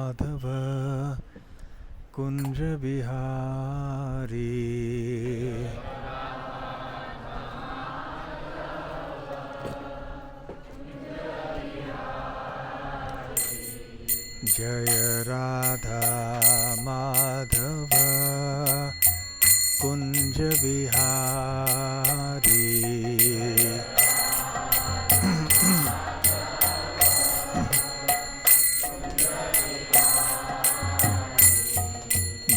माधव कुंज बिहारी। जय राधा माधव कुंज बिहारी।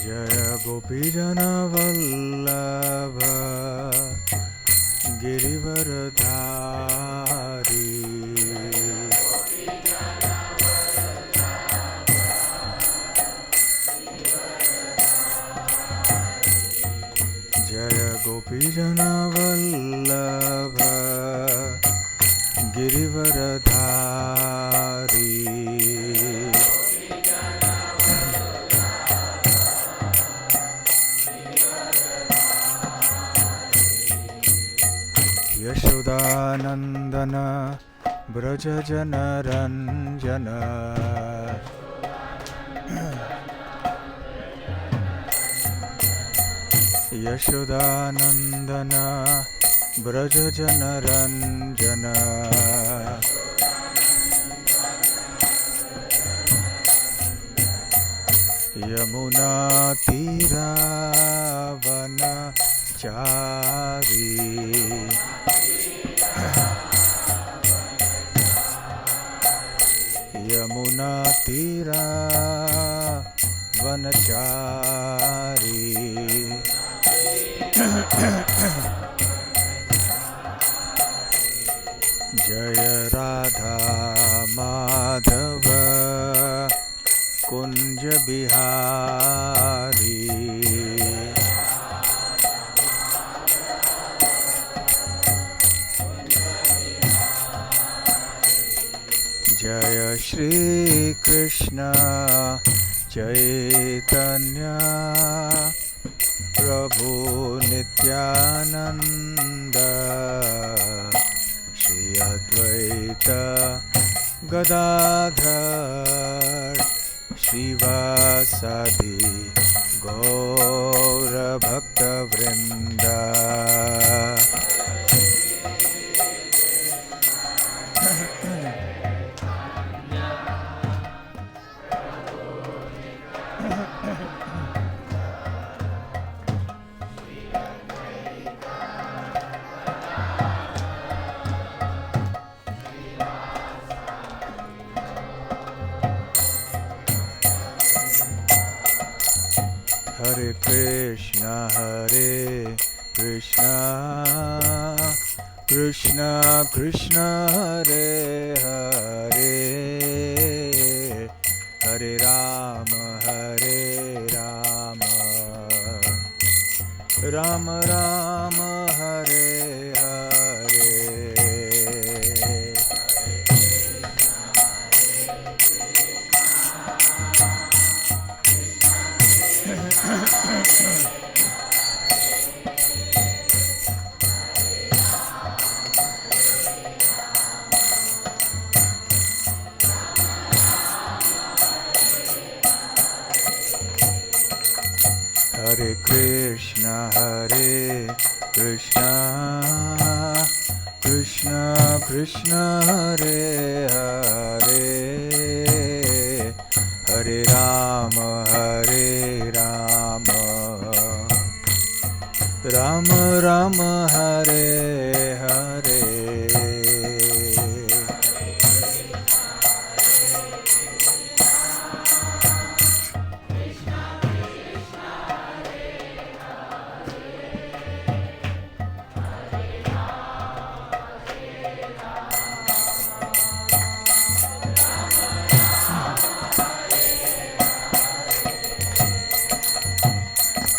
जय गोपीजन वल्लभ गिरिवरधारी। जय गोपीजन वल्लभ गिरिवरधारी। यशोदानंदन ब्रज जन रंजन। यशोदानंदन ब्रज जन रंजन। यमुना तीरावन चारी। यमुना तीरा वनचारी। जय राधा माधव कुंज बिहारी। जय श्री कृष्ण चैतन्य प्रभु नित्यानंद। श्री अद्वैत गदाधर श्रीवासादि गौर भक्तवृंद। Hare Krishna Krishna Krishna Hare Hare, Hare Rama Rama Rama Hare Hare. Hare Krishna Krishna Krishna Hare Hare, Hare Rama Rama Rama Hare Hare.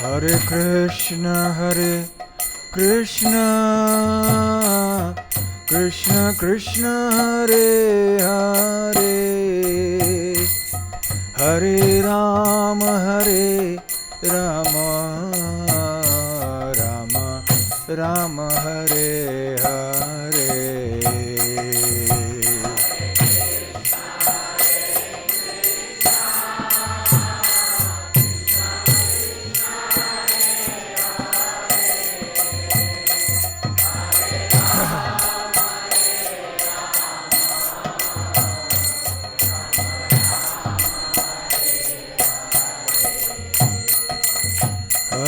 Hare Krishna Krishna Krishna Hare Hare, Hare Rama Rama Rama Hare Hare.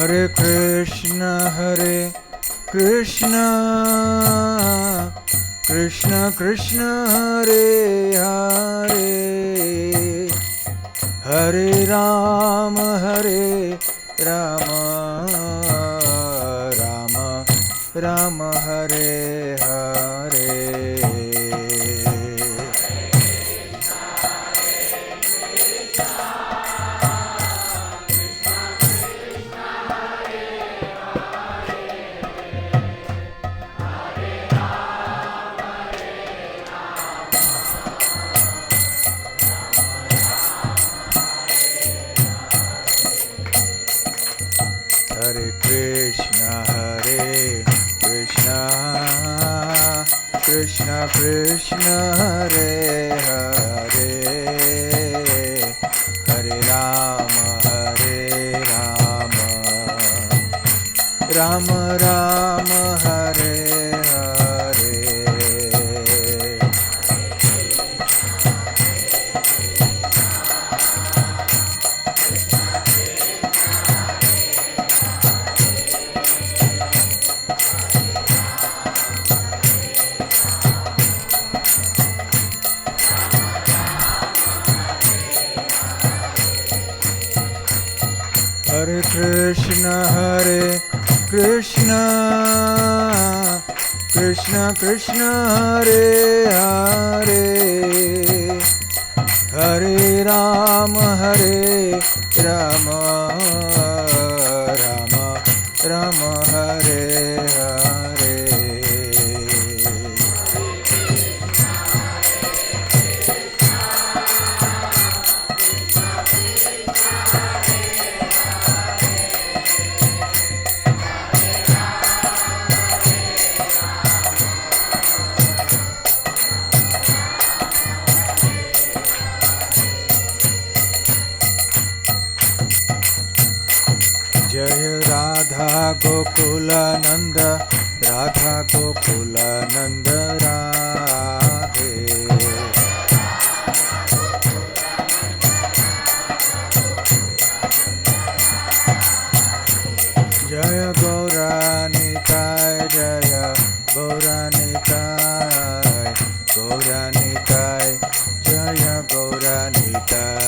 Hare Krishna, Krishna Krishna Hare Hare, Hare Rama, Rama Rama Hare Hare. Hare Krishna, Krishna Krishna Hare Hare, Hare Rama, Rama Rama Hare Hare. Hare Krishna, Krishna Krishna Hare Hare, Hare Rama, Rama Rama Hare Hare. Jaya Radha Gokula Nanda, Radha Gokula Nanda Radhe. Jaya Gauranitai, Jaya Gauranitai, Gauranitai, Jaya Gauranitai.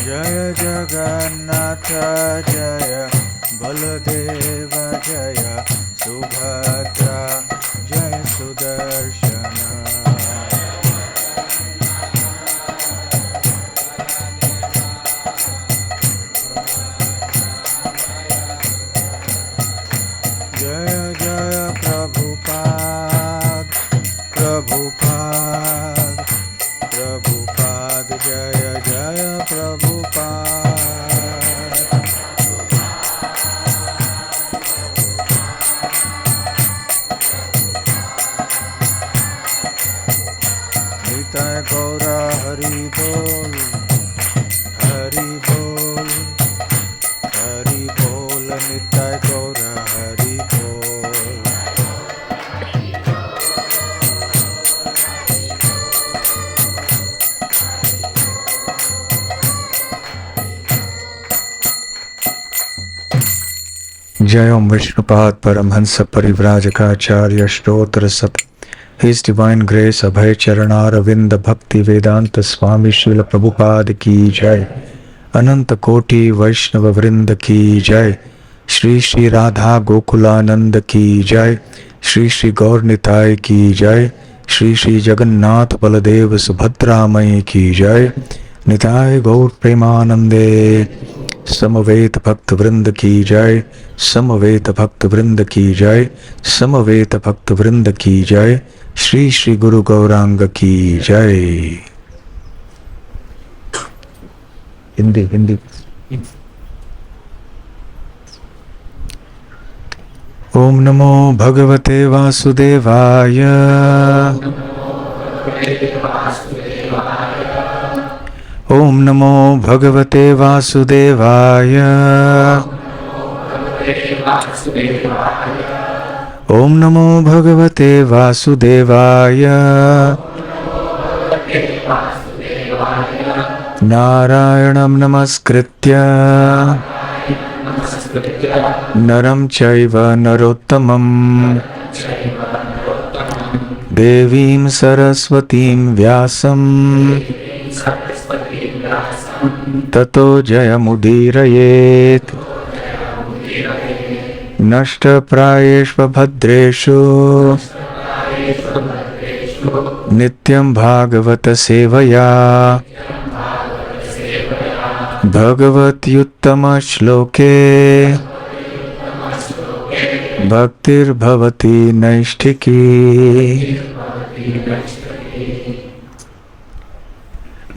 Jaya Jagannatha, Jaya Baladeva, Jaya Subhadra, Jaya Sudarshana. Jaya Jaya Prabhupada, Prabhupada, Prabhupada, Jaya Jaya Prabhupada. Nitai Gaura Hari Bol, Hari Bol, Hari Bol, Nitai Gaura Hari Bol. Jai Om Vishnupad Paramhansa Parivrajakaacharya Shtotra Sat. His Divine Grace Abhay Charanar Avinda Bhakti Vedanta Swami Srila Prabhupada Ki Jai. Ananta Koti Vaishnava Vrinda Ki Jai. Shri Shri Radha Gokulananda Ki Jai. Shri Shri Gaur Nitai Ki Jai. Shri Shri Jagannath Baladev Subhadra Mai Ki Jai. Nitai Gaur Premanande. Samaveta Bhakta Vrinda Ki Jai. Samaveta Bhakta Vrinda Ki Jai. Samaveta Bhakta Vrinda Ki Jai. Shri Shri Guru Gauranga Ki Jai. Hindi. Om Namo Bhagavate Vasudevaya. Om Namo Bhagavate Vasudevaya. ओम नमो भगवते वासुदेवाय नारायणं नमस्कृत्य नरं चैव नरोत्तमं देवीं सरस्वतीं व्यासं ततो जयमुदीरयेत्। नष्टप्रायेषु भद्रेषु नित्यं भागवत सेवया भगवत्युत्तम श्लोके भक्तिर्भवति नैष्ठिकी।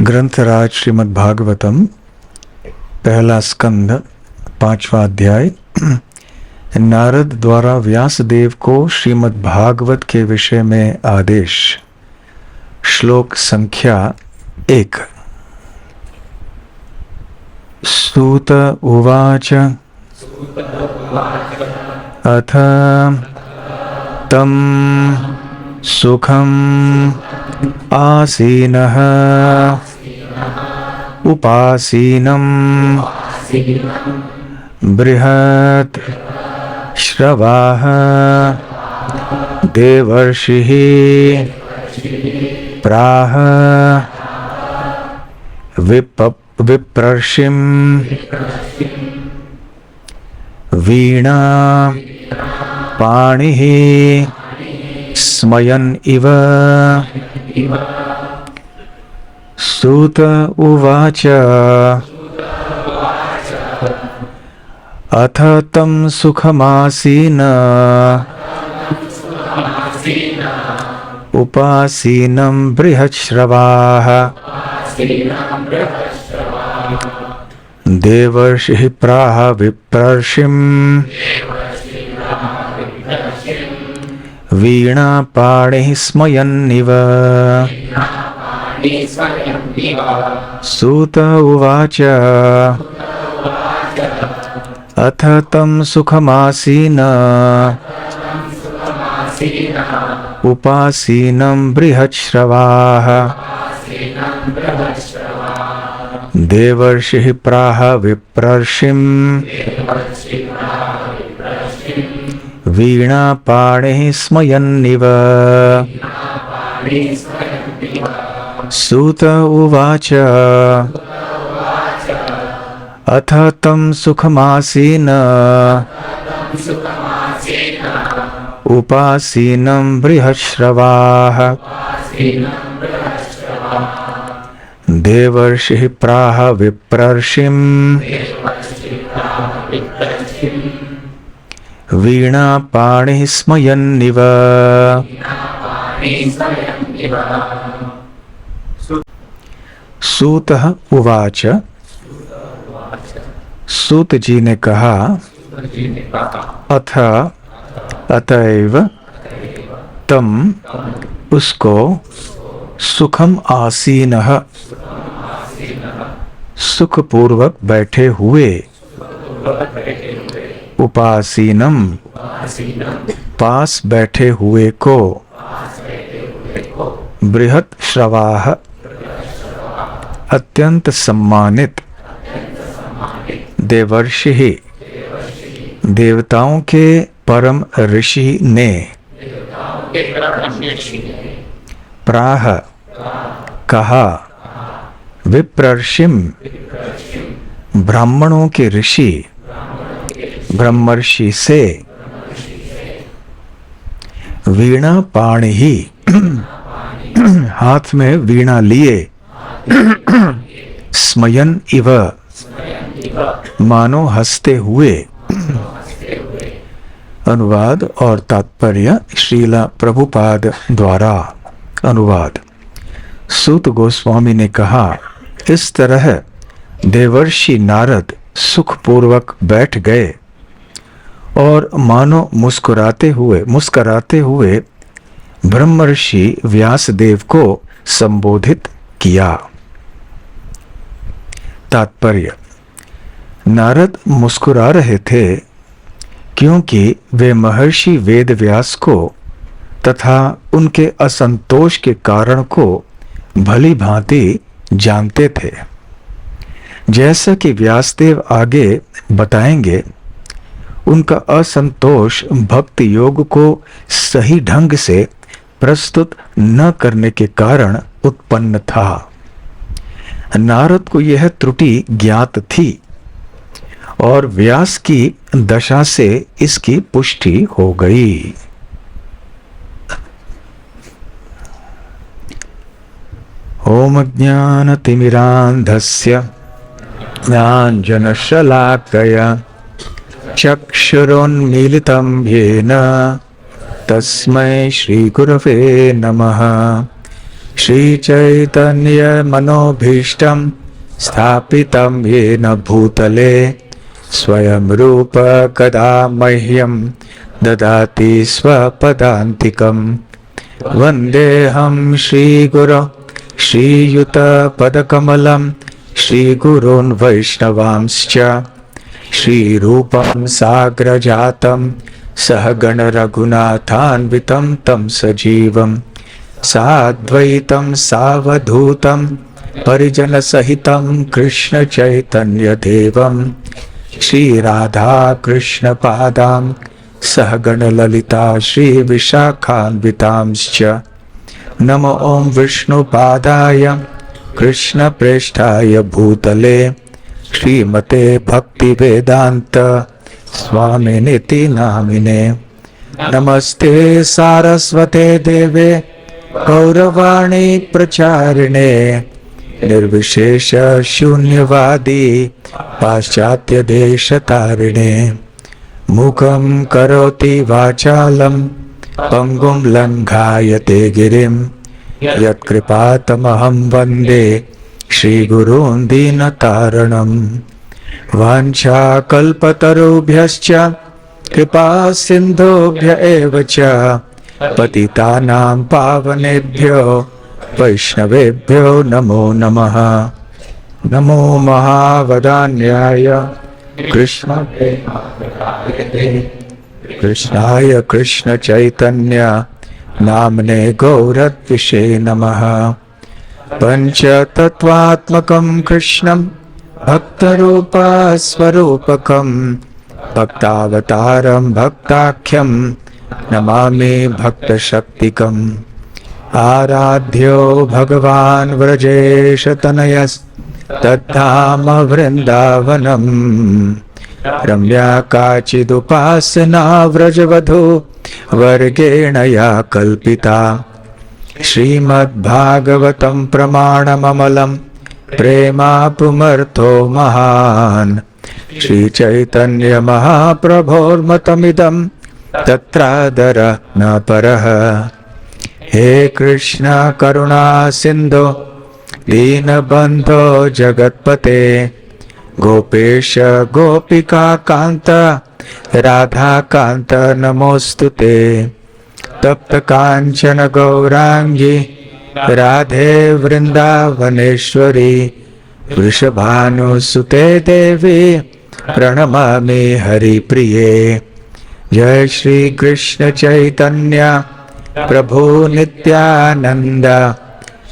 ग्रंथराज श्रीमद् भागवतम पहला स्कंद 5वां अध्याय। नारद द्वारा व्यासदेव को श्रीमद् भागवत के विषय में आदेश। श्लोक संख्या 1। सूत उवाच अथ तं सुखम् आसीनः उपासीनं बृहत् श्रवाः देवर्षिः प्राह विप्रर्षिं वीणा पाणिः स्मयन् इव। सूत उवाच अथ तं सुखमासीन उपासीनं बृहच्छ्रवाः देवर्षिः प्राह विप्रर्षिं वीणा पाणिः स्मयन्निव। सूत उवाच अथ तं सुखमासीन उपासीनं बृहच्छ्रवाः देवर्षिः प्राह विप्रर्षिं वीणा पाणिः स्मयन्निव। सूत उवाच अथ तं सुखमासीन उपासीनं बृहच्छ्रवाः देवर्षिः प्राह विप्रर्षिं वीणा पाणिः स्मयन्निव। सूतः उवाच सूत जी ने कहा अथ अतएव तम उसको सुखम आसीनः सुखपूर्वक बैठे हुए उपासीनम पास बैठे हुए को बृहत् श्रवाः अत्यंत सम्मानित देवर्षि देवताओं के परम ऋषि ने प्राह कहा विप्रर्षिम ब्राह्मणों के ऋषि ब्रह्मर्षि से वीणा पाणि ही हाथ में वीणा लिए स्मयन इव मानो हंसते हुए। अनुवाद और तात्पर्य श्रीला प्रभुपाद द्वारा। अनुवाद। सूत गोस्वामी ने कहा इस तरह देवर्षि नारद सुखपूर्वक बैठ गए और मानो मुस्कुराते हुए ब्रह्मर्षि व्यासदेव को संबोधित किया। तात्पर्य। नारद मुस्कुरा रहे थे क्योंकि वे महर्षि वेदव्यास को तथा उनके असंतोष के कारण को भली भांति जानते थे। जैसा कि व्यासदेव आगे बताएंगे, उनका असंतोष भक्ति योग को सही ढंग से प्रस्तुत न करने के कारण उत्पन्न था। नारद को यह त्रुटि ज्ञात थी और व्यास की दशा से इसकी पुष्टि हो गई। ओम ज्ञानतिमिरान्धस्य ज्ञानजनशलाकया चक्षुरुन्मीलितं येन तस्मै श्रीगुरवे नमः। श्रीचैतन्यमनोभीष्टं स्थापितं येन भूतले स्वयं रूप कदा मह्यं ददाति स्वपदान्तिकं। वन्देऽहं श्रीगुरो श्रीयुतपदकमलं श्रीगुरून् वैष्णवांश्च। श्रीरूपं साग्रजातं सहगण रघुनाथान्वितं तं सजीवं साद्वैतं सावधूतं परिजनसहितं कृष्ण चैतन्यदेवं श्रीराधा कृष्णपादां सहगण ललिता श्रीविशाखान्वितांश्च। नमो ओं विष्णुपादाय कृष्णप्रेष्ठाय भूतले श्रीमते भक्तिवेदांत स्वामिनिति नामिने। नमस्ते सारस्वते देवे गौरवाणी प्रचारिणे निर्विशेष शून्यवादी पाश्चात्य देशतारिणे। मुखं करोति वाचालं पंगुं लंघायते गिरिं यत्कृपातमहं वन्दे श्रीगुरून् दीनतारणं। वाञ्छाकल्पतरुभ्यश्च कृपा सिन्धुभ्य एव च पतितानां पावनेभ्यो वैष्णवेभ्यो नमो नमः। नमो महावदान्याय कृष्णाय कृष्ण चैतन्य नामने गौरत्विषे नमः। पंचतत्वात्मकं कृष्णं भक्तरूपस्वरूपकं भक्तावतारं भक्ताख्यं नमामि भक्तशक्तिकम्। आराध्यो भगवान् व्रजेशतनयस्तद्धाम वृन्दावनम्। रम्या काचिदुपासना व्रजवधू वर्गेण या कल्पिता। श्रीमद्भागवतं प्रमाणममलं प्रेमापुमर्थो महान्। श्रीचैतन्य महाप्रभोर्मतमिदं तत्रादर न परः। हे कृष्ण करुणा सिन्धो दीनबन्धो जगत्पते गोपेश गोपिका कांत राधा कांत नमोस्तुते। तप्त कांचन गौरांगी राधे वृंदावनेश्वरी वृषभानुसुते देवी प्रणमामि हरिप्रिये। जय श्री कृष्ण चैतन्य प्रभु नित्यानंद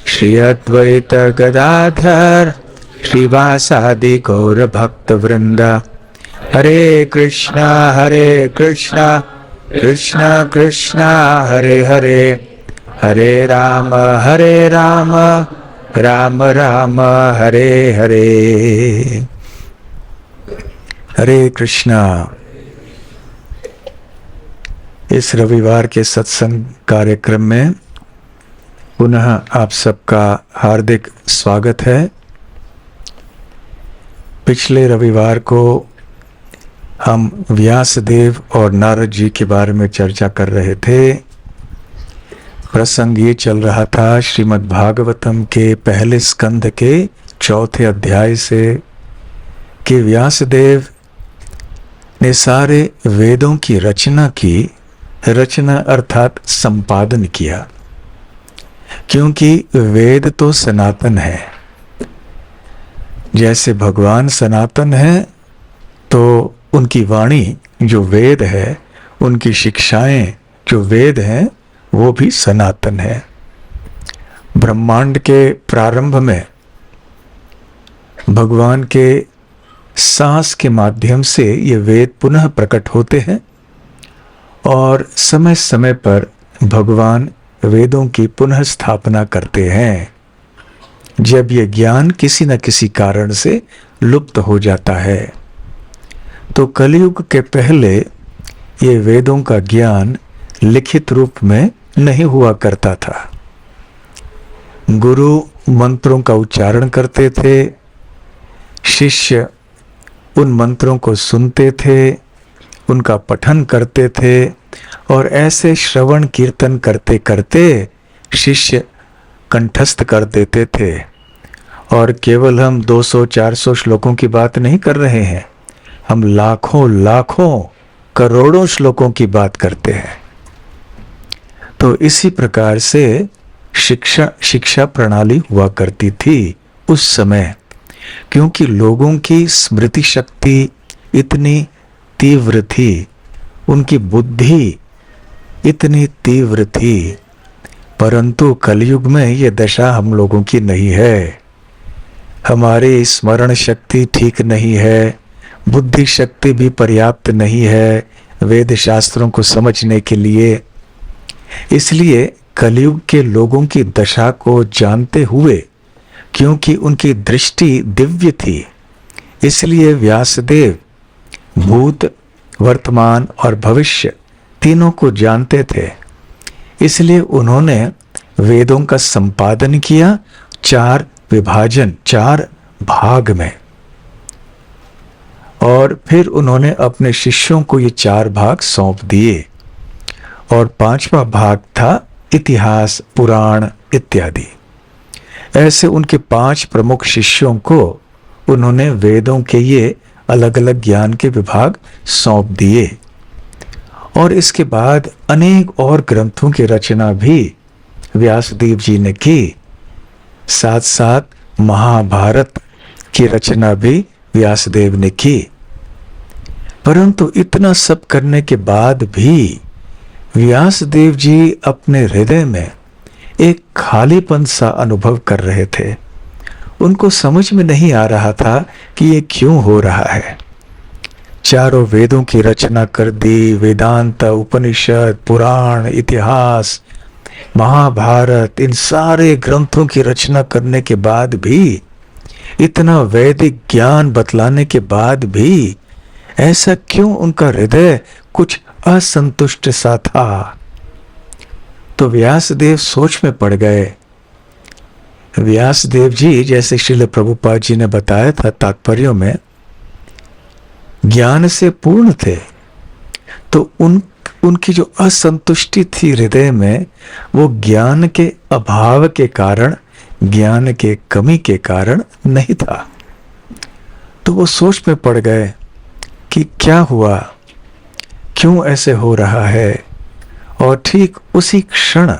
श्री अद्वैत गदाधर श्रीवासादि गौर भक्त वृंद। हरे कृष्णा कृष्णा कृष्णा हरे हरे, हरे राम राम राम हरे हरे। हरे कृष्णा। इस रविवार के सत्संग कार्यक्रम में पुनः आप सबका हार्दिक स्वागत है। पिछले रविवार को हम व्यासदेव और नारद जी के बारे में चर्चा कर रहे थे। प्रसंग ये चल रहा था श्रीमद् भागवतम के पहले स्कंद के चौथे अध्याय से कि व्यासदेव ने सारे वेदों की रचना की। रचना अर्थात संपादन किया, क्योंकि वेद तो सनातन है। जैसे भगवान सनातन है तो उनकी वाणी जो वेद है, उनकी शिक्षाएं जो वेद हैं, वो भी सनातन है। ब्रह्मांड के प्रारंभ में भगवान के सांस के माध्यम से ये वेद पुनः प्रकट होते हैं और समय समय पर भगवान वेदों की पुनः स्थापना करते हैं जब ये ज्ञान किसी न किसी कारण से लुप्त हो जाता है। तो कलयुग के पहले ये वेदों का ज्ञान लिखित रूप में नहीं हुआ करता था। गुरु मंत्रों का उच्चारण करते थे, शिष्य उन मंत्रों को सुनते थे, उनका पठन करते थे और ऐसे श्रवण कीर्तन करते करते शिष्य कंठस्थ कर देते थे। और केवल हम 200-400 श्लोकों की बात नहीं कर रहे हैं, हम लाखों लाखों करोड़ों श्लोकों की बात करते हैं। तो इसी प्रकार से शिक्षा प्रणाली हुआ करती थी उस समय, क्योंकि लोगों की स्मृति शक्ति इतनी तीव्र थी, उनकी बुद्धि इतनी तीव्र थी। परंतु कलयुग में ये दशा हम लोगों की नहीं है। हमारी स्मरण शक्ति ठीक नहीं है, बुद्धि शक्ति भी पर्याप्त नहीं है वेद शास्त्रों को समझने के लिए। इसलिए कलयुग के लोगों की दशा को जानते हुए, क्योंकि उनकी दृष्टि दिव्य थी, इसलिए व्यासदेव भूत, वर्तमान और भविष्य तीनों को जानते थे। इसलिए उन्होंने वेदों का संपादन किया 4 भाग में, और फिर उन्होंने अपने शिष्यों को ये 4 भाग सौंप दिए। और 5वां भाग था इतिहास, पुराण इत्यादि। ऐसे उनके 5 प्रमुख शिष्यों को उन्होंने वेदों के ये अलग अलग ज्ञान के विभाग सौंप दिए। और इसके बाद अनेक और ग्रंथों की रचना भी व्यासदेव जी ने की। साथ साथ महाभारत की रचना भी व्यासदेव ने की। परंतु इतना सब करने के बाद भी व्यासदेव जी अपने हृदय में एक खालीपन सा अनुभव कर रहे थे। उनको समझ में नहीं आ रहा था कि ये क्यों हो रहा है। 4 वेदों की रचना कर दी, वेदांत, उपनिषद, पुराण, इतिहास, महाभारत, इन सारे ग्रंथों की रचना करने के बाद भी, इतना वैदिक ज्ञान बतलाने के बाद भी ऐसा क्यों उनका हृदय कुछ असंतुष्ट सा था। तो व्यासदेव सोच में पड़ गए। व्यासदेव जी, जैसे श्रील प्रभुपाद जी ने बताया था तात्पर्यों में, ज्ञान से पूर्ण थे। तो उनकी जो असंतुष्टि थी हृदय में, वो ज्ञान के अभाव के कारण, ज्ञान के कमी के कारण नहीं था। तो वो सोच में पड़ गए कि क्या हुआ, क्यों ऐसे हो रहा है। और ठीक उसी क्षण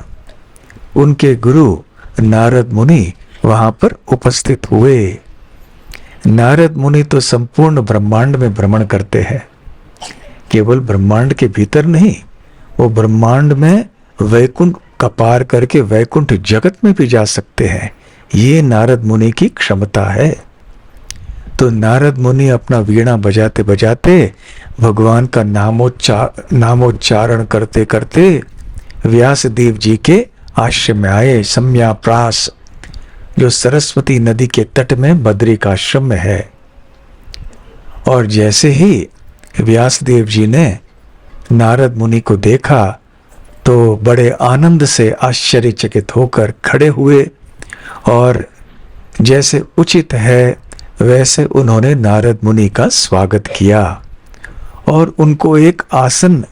उनके गुरु नारद मुनि वहां पर उपस्थित हुए। नारद मुनि तो संपूर्ण ब्रह्मांड में भ्रमण करते हैं, केवल ब्रह्मांड के भीतर नहीं, वो ब्रह्मांड में वैकुंठ का पार करके वैकुंठ जगत में भी जा सकते हैं। ये नारद मुनि की क्षमता है। तो नारद मुनि अपना वीणा बजाते बजाते, भगवान का नामोच्चारण करते करते व्यासदेव जी के आश्रम में आए। सम्याप्रास, जो सरस्वती नदी के तट में बद्रिक आश्रम में है। और जैसे ही व्यासदेव जी ने नारद मुनि को देखा तो बड़े आनंद से आश्चर्यचकित होकर खड़े हुए और जैसे उचित है वैसे उन्होंने नारद मुनि का स्वागत किया और उनको एक आसन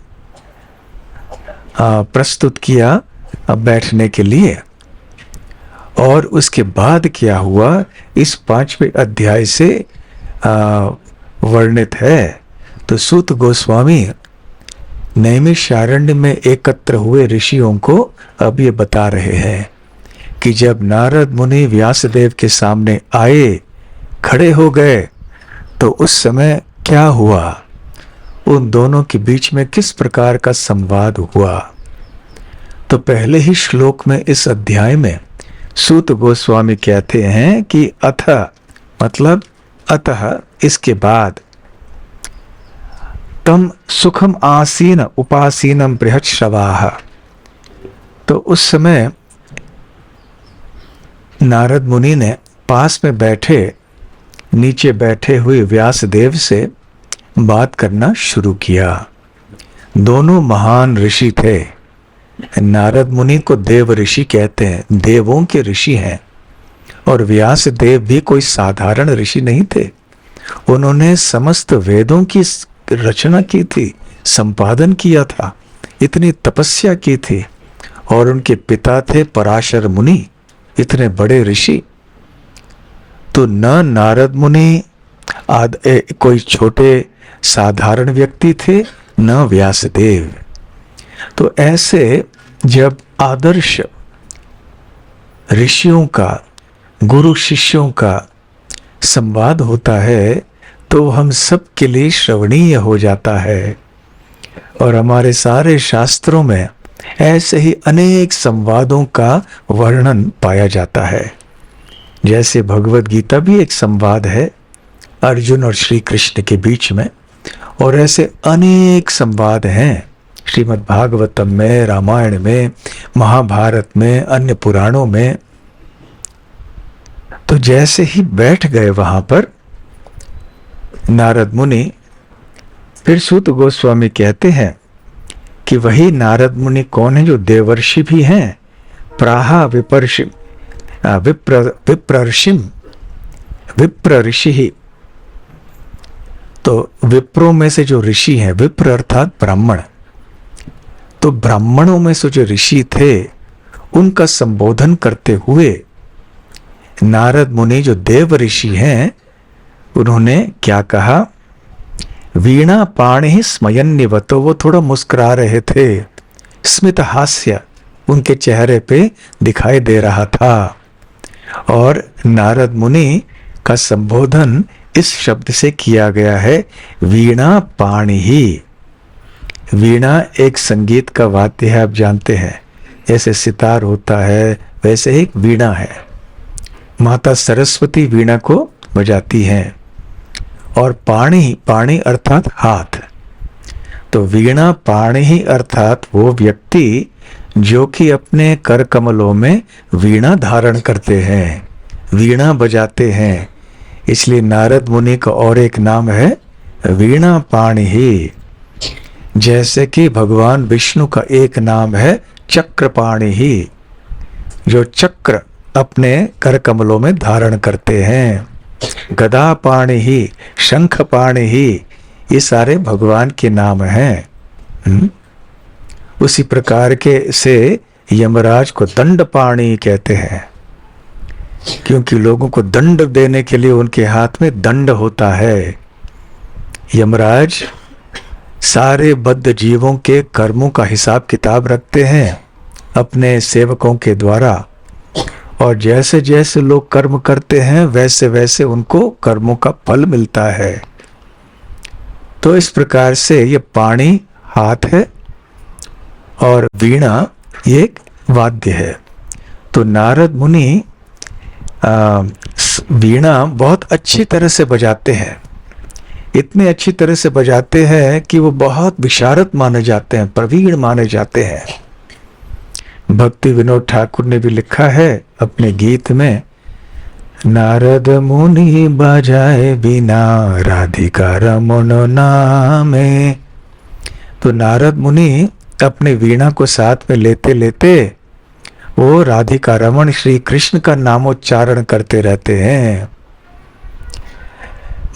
प्रस्तुत किया बैठने के लिए। और उसके बाद क्या हुआ, इस 5वें अध्याय से वर्णित है। तो सूत गोस्वामी नैमिषारण्य में एकत्र हुए ऋषियों को अब ये बता रहे हैं कि जब नारद मुनि व्यासदेव के सामने आए, खड़े हो गए, तो उस समय क्या हुआ। उन दोनों के बीच में किस प्रकार का संवाद हुआ। तो पहले ही श्लोक में इस अध्याय में सूत गोस्वामी कहते हैं कि अथ मतलब अतः इसके बाद तम सुखम आसीन उपासीनम बृहच्छ्रवाः। तो उस समय नारद मुनि ने पास में बैठे नीचे बैठे हुए व्यासदेव से बात करना शुरू किया। दोनों महान ऋषि थे। नारद मुनि को देव ऋषि कहते हैं, देवों के ऋषि हैं। और व्यासदेव भी कोई साधारण ऋषि नहीं थे। उन्होंने समस्त वेदों की रचना की थी, संपादन किया था, इतनी तपस्या की थी। और उनके पिता थे पराशर मुनि, इतने बड़े ऋषि। तो न नारद मुनि कोई छोटे साधारण व्यक्ति थे, न व्यासदेव। तो ऐसे जब आदर्श ऋषियों का, गुरु शिष्यों का संवाद होता है तो हम सब के लिए श्रवणीय हो जाता है। और हमारे सारे शास्त्रों में ऐसे ही अनेक संवादों का वर्णन पाया जाता है। जैसे भगवत गीता भी एक संवाद है अर्जुन और श्री कृष्ण के बीच में, और ऐसे अनेक संवाद हैं श्रीमद् भागवतम में, रामायण में, महाभारत में, अन्य पुराणों में। तो जैसे ही बैठ गए वहां पर नारद मुनि, फिर सूत गोस्वामी कहते हैं कि वही नारद मुनि कौन है जो देवर्षि भी हैं। प्राहा विपर्षि विप्रर्षिम विप्र ऋषि। तो विप्रों में से जो ऋषि हैं, विप्र अर्थात ब्राह्मण, तो ब्राह्मणों में से जो ऋषि थे उनका संबोधन करते हुए नारद मुनि जो देव ऋषि हैं उन्होंने क्या कहा। वीणा पाणि स्मयन्निवतो, वो थोड़ा मुस्कुरा रहे थे, स्मित हास्य उनके चेहरे पे दिखाई दे रहा था। और नारद मुनि का संबोधन इस शब्द से किया गया है, वीणा पाणि ही। वीणा एक संगीत का वाद्य है, आप जानते हैं, जैसे सितार होता है वैसे ही वीणा है। माता सरस्वती वीणा को बजाती हैं। और पाणि, पाणि अर्थात हाथ। तो वीणा पाणि ही अर्थात वो व्यक्ति जो कि अपने कर कमलों में वीणा धारण करते हैं, वीणा बजाते हैं। इसलिए नारद मुनि का और एक नाम है वीणा पाणि ही। जैसे कि भगवान विष्णु का एक नाम है चक्रपाणि ही, जो चक्र अपने कर कमलों में धारण करते हैं। गदा पाणि ही, शंख पाणि ही, ये सारे भगवान के नाम हैं। उसी प्रकार के से यमराज को दंड पाणि कहते हैं, क्योंकि लोगों को दंड देने के लिए उनके हाथ में दंड होता है। यमराज सारे बद्ध जीवों के कर्मों का हिसाब किताब रखते हैं अपने सेवकों के द्वारा, और जैसे जैसे लोग कर्म करते हैं वैसे वैसे उनको कर्मों का फल मिलता है। तो इस प्रकार से ये पाणि हाथ है और वीणा ये एक वाद्य है। तो नारद मुनि वीणा बहुत अच्छी तरह से बजाते हैं, इतने अच्छी तरह से बजाते हैं कि वो बहुत विशारद माने जाते हैं, प्रवीण माने जाते हैं। भक्ति विनोद ठाकुर ने भी लिखा है अपने गीत में, नारद मुनि बजाए बिना राधिका रमन नामे। तो नारद मुनि अपने वीणा को साथ में लेते लेते वो राधिका रमन श्री कृष्ण का नामोच्चारण करते रहते हैं।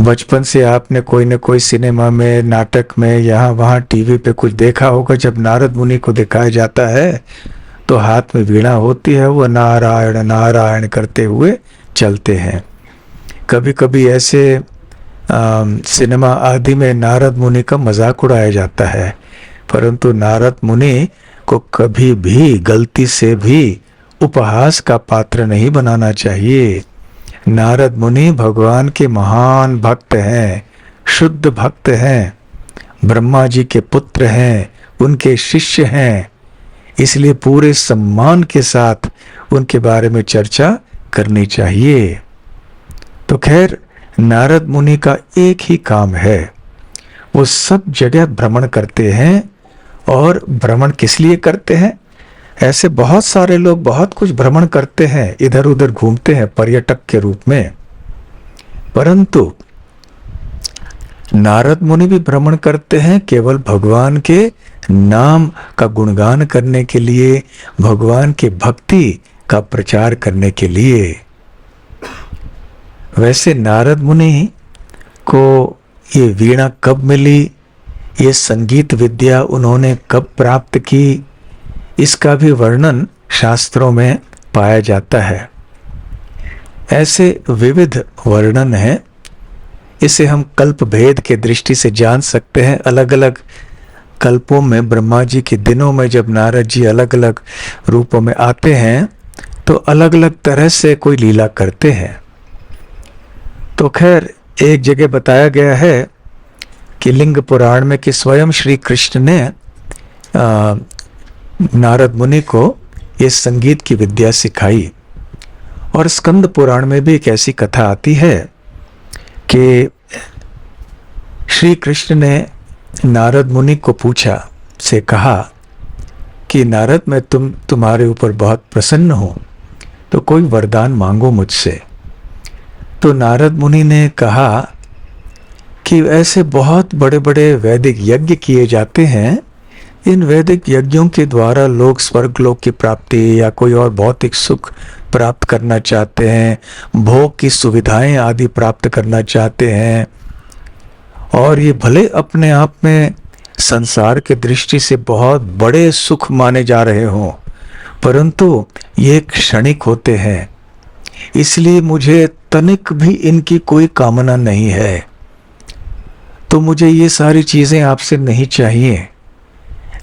बचपन से आपने कोई न कोई सिनेमा में, नाटक में, यहाँ वहाँ टीवी पे कुछ देखा होगा। जब नारद मुनि को दिखाया जाता है तो हाथ में वीणा होती है, वो नारायण नारायण करते हुए चलते हैं। कभी कभी ऐसे सिनेमा आदि में नारद मुनि का मजाक उड़ाया जाता है, परंतु नारद मुनि को कभी भी गलती से भी उपहास का पात्र नहीं बनाना चाहिए। नारद मुनि भगवान के महान भक्त हैं, शुद्ध भक्त हैं, ब्रह्मा जी के पुत्र हैं, उनके शिष्य हैं, इसलिए पूरे सम्मान के साथ उनके बारे में चर्चा करनी चाहिए। तो खैर, नारद मुनि का एक ही काम है, वो सब जगह भ्रमण करते हैं। और भ्रमण किस लिए करते हैं? ऐसे बहुत सारे लोग बहुत कुछ भ्रमण करते हैं, इधर उधर घूमते हैं पर्यटक के रूप में, परंतु नारद मुनि भी भ्रमण करते हैं केवल भगवान के नाम का गुणगान करने के लिए, भगवान की भक्ति का प्रचार करने के लिए। वैसे नारद मुनि को ये वीणा कब मिली, ये संगीत विद्या उन्होंने कब प्राप्त की, इसका भी वर्णन शास्त्रों में पाया जाता है। ऐसे विविध वर्णन है, इसे हम कल्प भेद के दृष्टि से जान सकते हैं। अलग अलग कल्पों में, ब्रह्मा जी के दिनों में जब नारद जी अलग अलग रूपों में आते हैं तो अलग अलग तरह से कोई लीला करते हैं। तो खैर, एक जगह बताया गया है कि लिंग पुराण में कि स्वयं श्री कृष्ण ने नारद मुनि को ये संगीत की विद्या सिखाई। और स्कंद पुराण में भी एक ऐसी कथा आती है कि श्री कृष्ण ने नारद मुनि को पूछा, से कहा कि नारद, मैं तुम्हारे ऊपर बहुत प्रसन्न हूं, तो कोई वरदान मांगो मुझसे। तो नारद मुनि ने कहा कि ऐसे बहुत बड़े बड़े वैदिक यज्ञ किए जाते हैं, इन वैदिक यज्ञों के द्वारा लोग स्वर्गलोक की प्राप्ति या कोई और भौतिक सुख प्राप्त करना चाहते हैं, भोग की सुविधाएं आदि प्राप्त करना चाहते हैं, और ये भले अपने आप में संसार के दृष्टि से बहुत बड़े सुख माने जा रहे हों, परंतु ये क्षणिक होते हैं, इसलिए मुझे तनिक भी इनकी कोई कामना नहीं है। तो मुझे ये सारी चीजें आपसे नहीं चाहिए,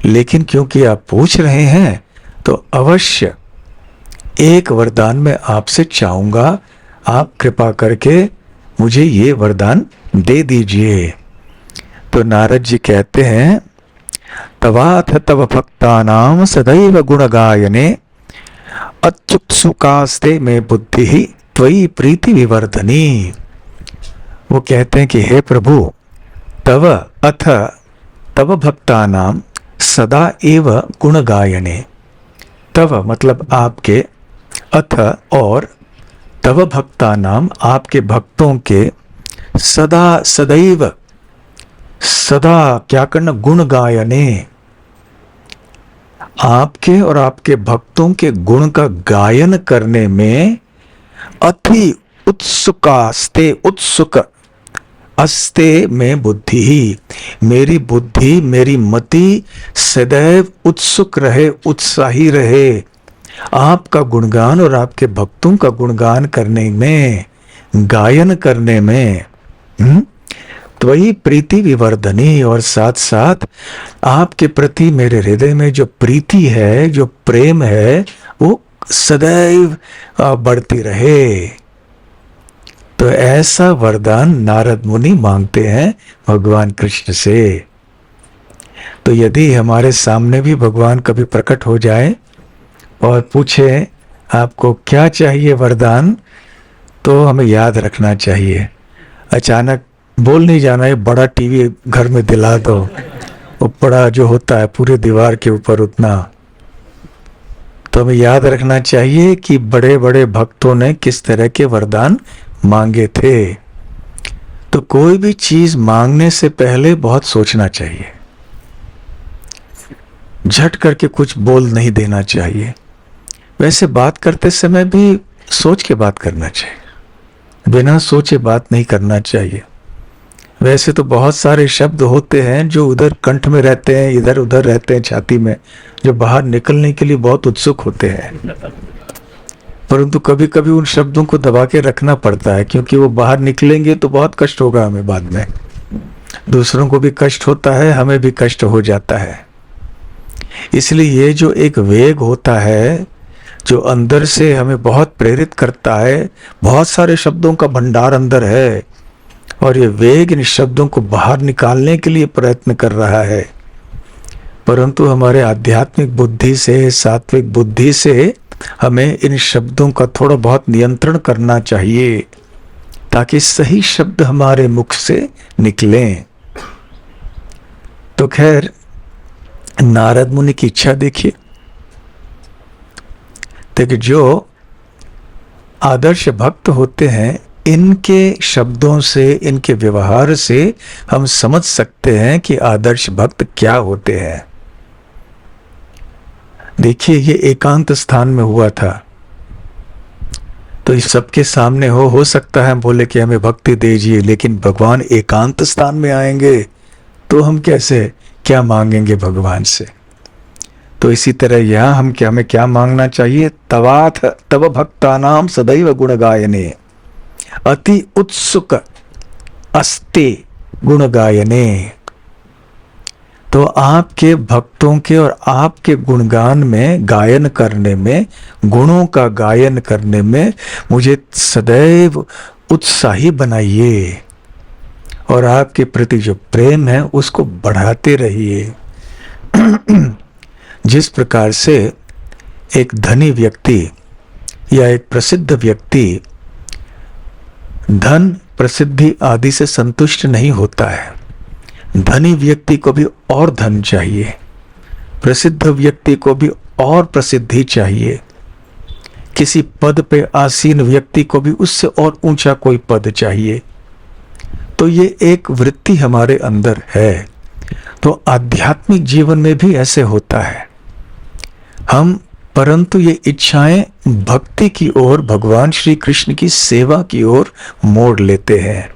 लेकिन क्योंकि आप पूछ रहे हैं तो अवश्य एक वरदान मैं आपसे चाहूंगा, आप कृपा करके मुझे ये वरदान दे दीजिए। तो नारद जी कहते हैं, तवाथ तव भक्तानां सदैव गुण गायने अत्युत्सुकास्ते में बुद्धि ही त्वयि प्रीति विवर्धनी। वो कहते हैं कि हे प्रभु, तव अथ तव भक्तानां सदा एव गुण गायने। तव मतलब आपके, अथ और, तव भक्तानाम आपके भक्तों के, सदा सदैव, सदा क्या करना, गुण गायने, आपके और आपके भक्तों के गुण का गायन करने में अति उत्सुकास्ते, उत्सुक, अस्ते में बुद्धि ही, मेरी बुद्धि, मेरी मति सदैव उत्सुक रहे, उत्साही रहे आपका गुणगान और आपके भक्तों का गुणगान करने में, गायन करने में। त्वयि प्रीति विवर्धनी, और साथ साथ आपके प्रति मेरे हृदय में जो प्रीति है, जो प्रेम है, वो सदैव बढ़ती रहे। तो ऐसा वरदान नारद मुनि मांगते हैं भगवान कृष्ण से। तो यदि हमारे सामने भी भगवान कभी प्रकट हो जाए और पूछे आपको क्या चाहिए वरदान, तो हमें याद रखना चाहिए, अचानक बोल नहीं जाना है बड़ा टीवी घर में दिला दो, वो बड़ा जो होता है पूरे दीवार के ऊपर उतना। तो हमें याद रखना चाहिए कि बड़े बड़े भक्तों ने किस तरह के वरदान मांगे थे। तो कोई भी चीज मांगने से पहले बहुत सोचना चाहिए, झट करके कुछ बोल नहीं देना चाहिए। वैसे बात करते समय भी सोच के बात करना चाहिए, बिना सोचे बात नहीं करना चाहिए। वैसे तो बहुत सारे शब्द होते हैं जो उधर कंठ में रहते हैं, इधर उधर रहते हैं छाती में, जो बाहर निकलने के लिए बहुत उत्सुक होते हैं, परंतु कभी कभी उन शब्दों को दबा के रखना पड़ता है, क्योंकि वो बाहर निकलेंगे तो बहुत कष्ट होगा हमें बाद में, दूसरों को भी कष्ट होता है, हमें भी कष्ट हो जाता है। इसलिए ये जो एक वेग होता है जो अंदर से हमें बहुत प्रेरित करता है, बहुत सारे शब्दों का भंडार अंदर है और ये वेग इन शब्दों को बाहर निकालने के लिए प्रयत्न कर रहा है, परंतु हमारे आध्यात्मिक बुद्धि से, सात्विक बुद्धि से हमें इन शब्दों का थोड़ा बहुत नियंत्रण करना चाहिए ताकि सही शब्द हमारे मुख से निकलें। तो खैर, नारद मुनि की इच्छा देखिए, देखिए जो आदर्श भक्त होते हैं, इनके शब्दों से, इनके व्यवहार से हम समझ सकते हैं कि आदर्श भक्त क्या होते हैं। देखिए, ये एकांत स्थान में हुआ था, तो इस सबके सामने हो सकता है हम बोले कि हमें भक्ति दीजिए, लेकिन भगवान एकांत स्थान में आएंगे तो हम कैसे, क्या मांगेंगे भगवान से। तो इसी तरह यहाँ हमें क्या मांगना चाहिए, तवाथ तव भक्तानाम सदैव गुण गायने अति उत्सुक अस्ते गुण गायने। तो आपके भक्तों के और आपके गुणगान में, गायन करने में, गुणों का गायन करने में मुझे सदैव उत्साही बनाइए और आपके प्रति जो प्रेम है उसको बढ़ाते रहिए। जिस प्रकार से एक धनी व्यक्ति या एक प्रसिद्ध व्यक्ति धन, प्रसिद्धि आदि से संतुष्ट नहीं होता है, धनी व्यक्ति को भी और धन चाहिए, प्रसिद्ध व्यक्ति को भी और प्रसिद्धि चाहिए, किसी पद पे आसीन व्यक्ति को भी उससे और ऊंचा कोई पद चाहिए। तो ये एक वृत्ति हमारे अंदर है। तो आध्यात्मिक जीवन में भी ऐसे होता है, हम परंतु ये इच्छाएं भक्ति की ओर, भगवान श्री कृष्ण की सेवा की ओर मोड़ लेते हैं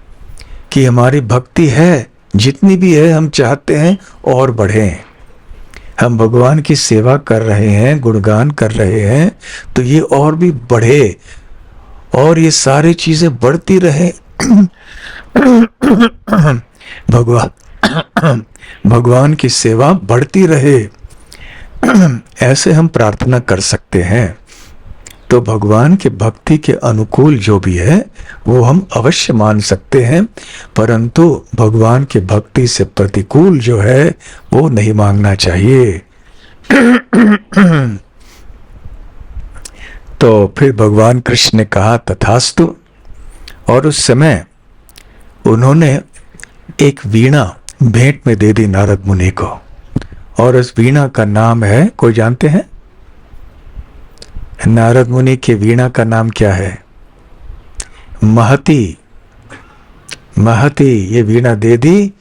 कि हमारी भक्ति है, जितनी भी है हम चाहते हैं और बढ़ें। हम भगवान की सेवा कर रहे हैं, गुणगान कर रहे हैं, तो ये और भी बढ़े और ये सारी चीजें बढ़ती रहे। भगवान की सेवा बढ़ती रहे, ऐसे हम प्रार्थना कर सकते हैं। तो भगवान के भक्ति के अनुकूल जो भी है वो हम अवश्य मान सकते हैं, परंतु भगवान के भक्ति से प्रतिकूल जो है वो नहीं मांगना चाहिए। तो फिर भगवान कृष्ण ने कहा तथास्तु, और उस समय उन्होंने एक वीणा भेंट में दे दी नारद मुनि को, और उस वीणा का नाम है, कोई जानते हैं? नारद मुनि के वीणा का नाम क्या है? महती। महती ये वीणा दे दी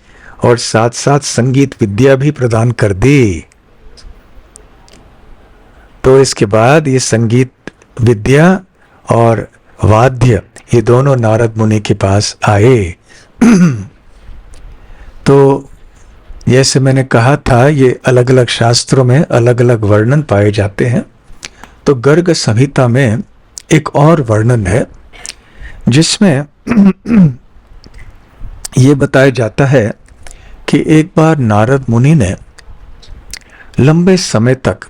और साथ साथ संगीत विद्या भी प्रदान कर दी। तो इसके बाद ये संगीत विद्या और वाद्य ये दोनों नारद मुनि के पास आए। तो जैसे मैंने कहा था, ये अलग अलग शास्त्रों में अलग अलग वर्णन पाए जाते हैं। तो गर्ग संहिता में एक और वर्णन है जिसमें ये बताया जाता है कि एक बार नारद मुनि ने लंबे समय तक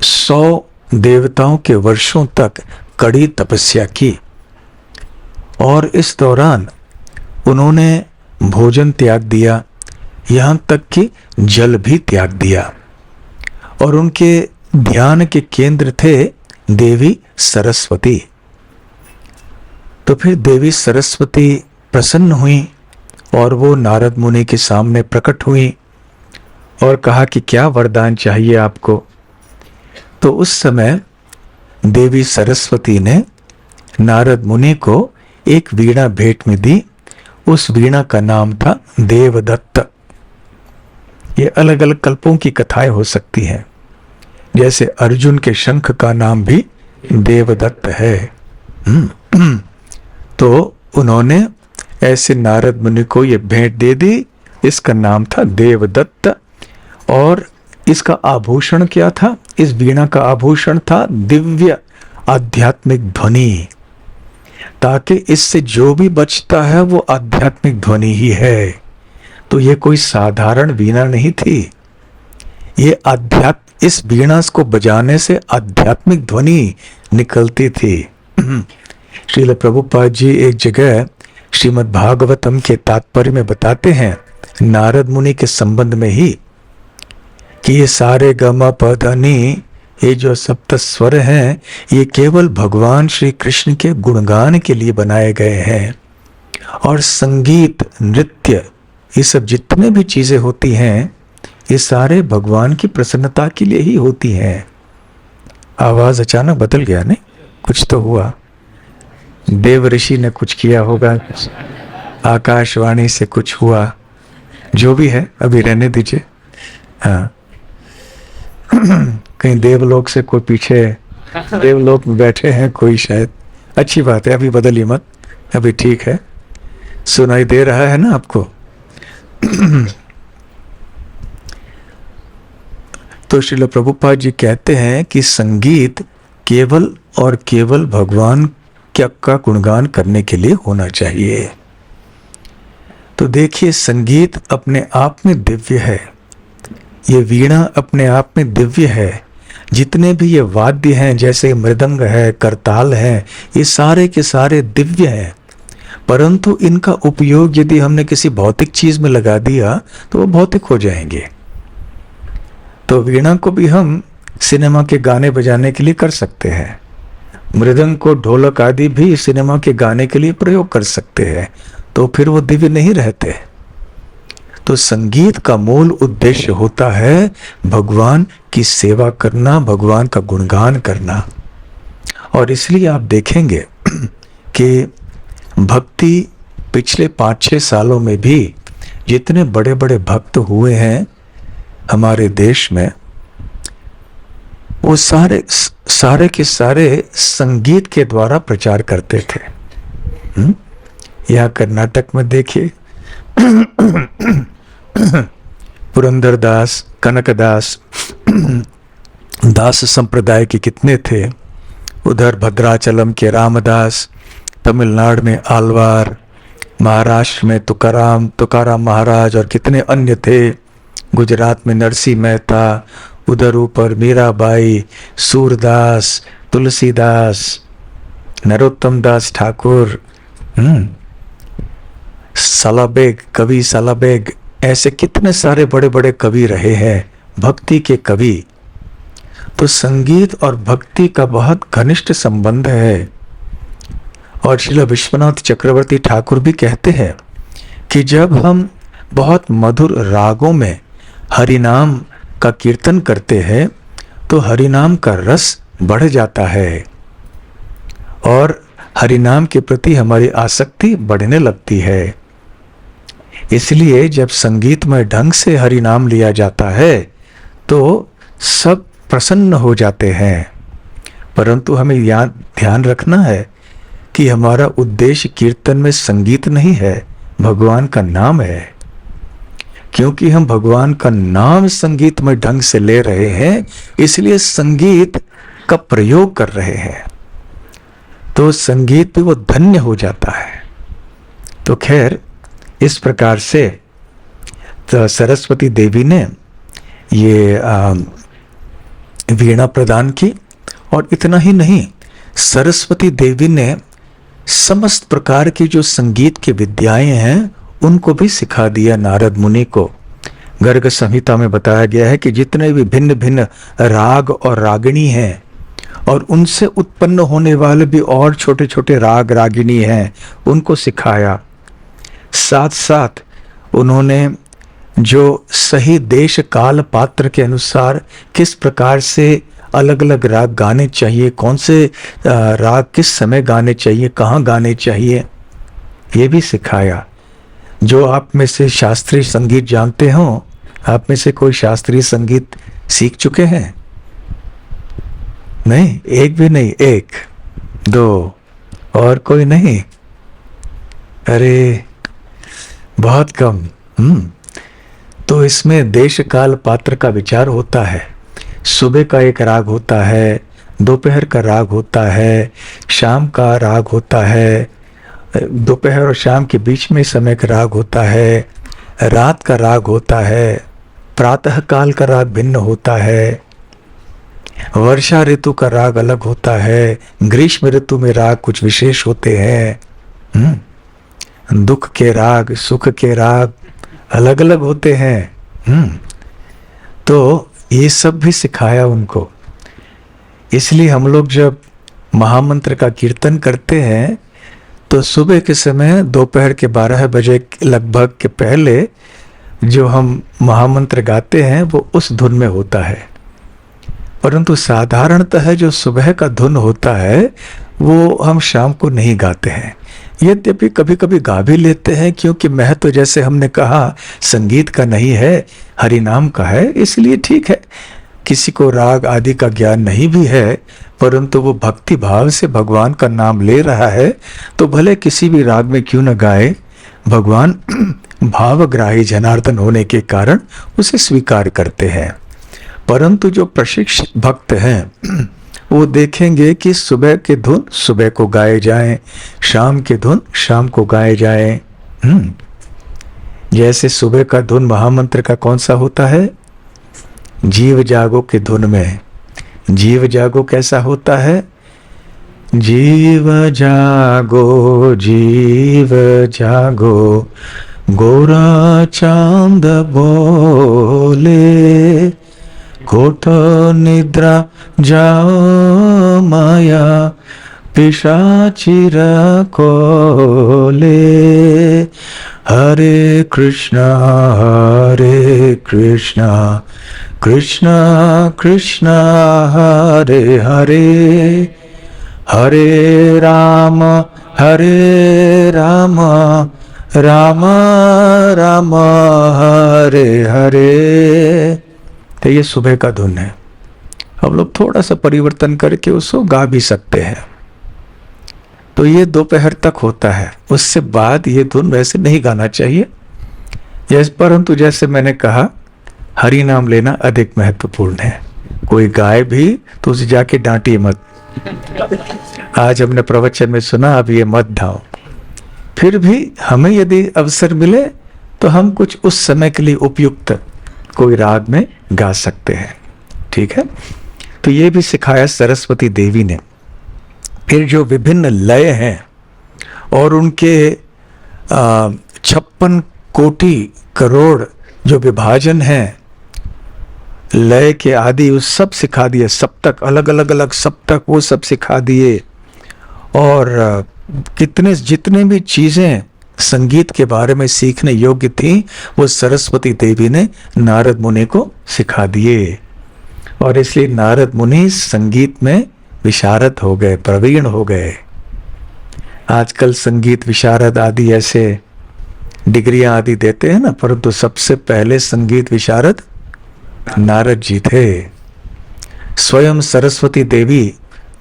100 देवताओं के वर्षों तक कड़ी तपस्या की, और इस दौरान उन्होंने भोजन त्याग दिया, यहाँ तक कि जल भी त्याग दिया, और उनके ध्यान के केंद्र थे देवी सरस्वती। तो फिर देवी सरस्वती प्रसन्न हुई और वो नारद मुनि के सामने प्रकट हुई और कहा कि क्या वरदान चाहिए आपको। तो उस समय देवी सरस्वती ने नारद मुनि को एक वीणा भेंट में दी। उस वीणा का नाम था देवदत्त। ये अलग अलग कल्पों की कथाएं हो सकती हैं, जैसे अर्जुन के शंख का नाम भी देवदत्त है। तो उन्होंने ऐसे नारद मुनि को ये भेंट दे दी। इसका नाम था देवदत्त, और इसका आभूषण क्या था? इस वीणा का आभूषण था दिव्य आध्यात्मिक ध्वनि, ताकि इससे जो भी बचता है वो आध्यात्मिक ध्वनि ही है। तो ये कोई साधारण वीणा नहीं थी, ये इस वीणा को बजाने से आध्यात्मिक ध्वनि निकलती थी। श्रील प्रभुपाद जी एक जगह श्रीमद् भागवतम के तात्पर्य में बताते हैं नारद मुनि के संबंध में ही कि ये सारे गम पद नी, ये जो सप्त स्वर हैं, ये केवल भगवान श्री कृष्ण के गुणगान के लिए बनाए गए हैं। और संगीत, नृत्य, ये सब जितने भी चीजें होती हैं, ये सारे भगवान की प्रसन्नता के लिए ही होती हैं। आवाज अचानक बदल गया, नहीं? कुछ तो हुआ, देव ऋषि ने कुछ किया होगा, आकाशवाणी से कुछ हुआ, जो भी है अभी रहने दीजिए। हाँ, कहीं देवलोक से कोई पीछे, देवलोक में बैठे हैं कोई, शायद अच्छी बात है, अभी बदलिए मत, अभी ठीक है, सुनाई दे रहा है ना आपको? तो श्रील प्रभुपाद जी कहते हैं कि संगीत केवल और केवल भगवान का गुणगान करने के लिए होना चाहिए। तो देखिए, संगीत अपने आप में दिव्य है, ये वीणा अपने आप में दिव्य है, जितने भी ये वाद्य हैं जैसे मृदंग है, करताल है, ये सारे के सारे दिव्य हैं। परंतु इनका उपयोग यदि हमने किसी भौतिक चीज में लगा दिया तो वो भौतिक हो जाएंगे। तो वीणा को भी हम सिनेमा के गाने बजाने के लिए कर सकते हैं, मृदंग को, ढोलक आदि भी सिनेमा के गाने के लिए प्रयोग कर सकते हैं, तो फिर वो दिव्य नहीं रहते। तो संगीत का मूल उद्देश्य होता है भगवान की सेवा करना, भगवान का गुणगान करना। और इसलिए आप देखेंगे कि भक्ति पिछले 5-6 सालों में भी जितने बड़े बड़े भक्त हुए हैं हमारे देश में, वो सारे के सारे संगीत के द्वारा प्रचार करते थे। यहाँ कर्नाटक में देखिए, पुरंदरदास, कनकदास, दास संप्रदाय के कितने थे, उधर भद्राचलम के रामदास, तमिलनाडु में आलवार, महाराष्ट्र में तुकाराम महाराज और कितने अन्य थे, गुजरात में नरसिंह मेहता, उधर ऊपर मीराबाई, सूरदास, तुलसीदास, नरोत्तम दास ठाकुर, सालाबेग, कवि सालाबेग, ऐसे कितने सारे बड़े बड़े कवि रहे हैं, भक्ति के कवि। तो संगीत और भक्ति का बहुत घनिष्ठ संबंध है। और श्रील विश्वनाथ चक्रवर्ती ठाकुर भी कहते हैं कि जब हम बहुत मधुर रागों में हरिनाम का कीर्तन करते हैं तो हरिनाम का रस बढ़ जाता है और हरिनाम के प्रति हमारी आसक्ति बढ़ने लगती है। इसलिए जब संगीतमय ढंग से हरिनाम लिया जाता है तो सब प्रसन्न हो जाते हैं। परंतु हमें ध्यान रखना है कि हमारा उद्देश्य कीर्तन में संगीत नहीं है, भगवान का नाम है। क्योंकि हम भगवान का नाम संगीतमय ढंग से ले रहे हैं, इसलिए संगीत का प्रयोग कर रहे हैं, तो संगीत भी वो धन्य हो जाता है। तो खैर, इस प्रकार से तो सरस्वती देवी ने ये वीणा प्रदान की। और इतना ही नहीं, सरस्वती देवी ने समस्त प्रकार की जो संगीत की विद्याएं हैं उनको भी सिखा दिया नारद मुनि को। गर्ग संहिता में बताया गया है कि जितने भी भिन्न भिन्न राग और रागिणी हैं और उनसे उत्पन्न होने वाले भी और छोटे छोटे राग रागिणी हैं, उनको सिखाया। साथ साथ उन्होंने जो सही देश काल पात्र के अनुसार किस प्रकार से अलग अलग राग गाने चाहिए, कौन से राग किस समय गाने चाहिए, कहाँ गाने चाहिए, ये भी सिखाया। जो आप में से शास्त्रीय संगीत जानते हो, आप में से कोई शास्त्रीय संगीत सीख चुके हैं? नहीं, एक भी नहीं, 1 2 और कोई नहीं? अरे बहुत कम। तो इसमें देश काल पात्र का विचार होता है। सुबह का एक राग होता है, दोपहर का राग होता है, शाम का राग होता है, दोपहर और शाम के बीच में समय का राग होता है, रात का राग होता है, प्रातः काल का राग भिन्न होता है, वर्षा ऋतु का राग अलग होता है, ग्रीष्म ऋतु में राग कुछ विशेष होते हैं। दुख के राग, सुख के राग अलग अलग होते हैं। तो ये सब भी सिखाया उनको। इसलिए हम लोग जब महामंत्र का कीर्तन करते हैं तो सुबह के समय दोपहर के 12 बजे लगभग के पहले जो हम महामंत्र गाते हैं वो उस धुन में होता है। परंतु साधारणतः जो सुबह का धुन होता है वो हम शाम को नहीं गाते हैं। यद्यपि कभी कभी गा भी लेते हैं, क्योंकि महत्व जैसे हमने कहा संगीत का नहीं है, हरि नाम का है, इसलिए ठीक है। किसी को राग आदि का ज्ञान नहीं भी है, परंतु वो भक्ति भाव से भगवान का नाम ले रहा है, तो भले किसी भी राग में क्यों न गाए, भगवान भावग्राही जनार्दन होने के कारण उसे स्वीकार करते हैं। परंतु जो प्रशिक्षित भक्त हैं वो देखेंगे कि सुबह के धुन सुबह को गाए जाएं, शाम के धुन शाम को गाए जाएं। जैसे सुबह का धुन महामंत्र का कौन सा होता है? जीव जागो के धुन में। जीव जागो कैसा होता है? जीव जागो, जीव जागो, गोरा चांद बोले, कोठ निद्रा जाओ माया, पिशाचिर कोले। हरे कृष्णा कृष्ण कृष्ण हरे हरे, हरे राम राम राम हरे हरे। तो ये सुबह का धुन है। हम लोग थोड़ा सा परिवर्तन करके उसको गा भी सकते हैं। तो ये दोपहर तक होता है, उससे बाद ये धुन वैसे नहीं गाना चाहिए। परंतु जैसे मैंने कहा हरि नाम लेना अधिक महत्वपूर्ण है। कोई गाय भी तो उसे जाके डांटिए मत। आज हमने प्रवचन में सुना, अब ये मत ढाओ। फिर भी हमें यदि अवसर मिले तो हम कुछ उस समय के लिए उपयुक्त कोई राग में गा सकते हैं, ठीक है। तो ये भी सिखाया सरस्वती देवी ने। फिर जो विभिन्न लय हैं और उनके 56 कोटि करोड़ जो विभाजन हैं लय के आदि, उस सब सिखा दिए। सप्तक, अलग अलग सप्तक, वो सब सिखा दिए। और जितने भी चीजें संगीत के बारे में सीखने योग्य थी वो सरस्वती देवी ने नारद मुनि को सिखा दिए। और इसलिए नारद मुनि संगीत में विशारद हो गए, प्रवीण हो गए। आजकल संगीत विशारद आदि ऐसे डिग्रियां आदि देते हैं ना, परंतु सबसे पहले संगीत विशारद नारद जी थे। स्वयं सरस्वती देवी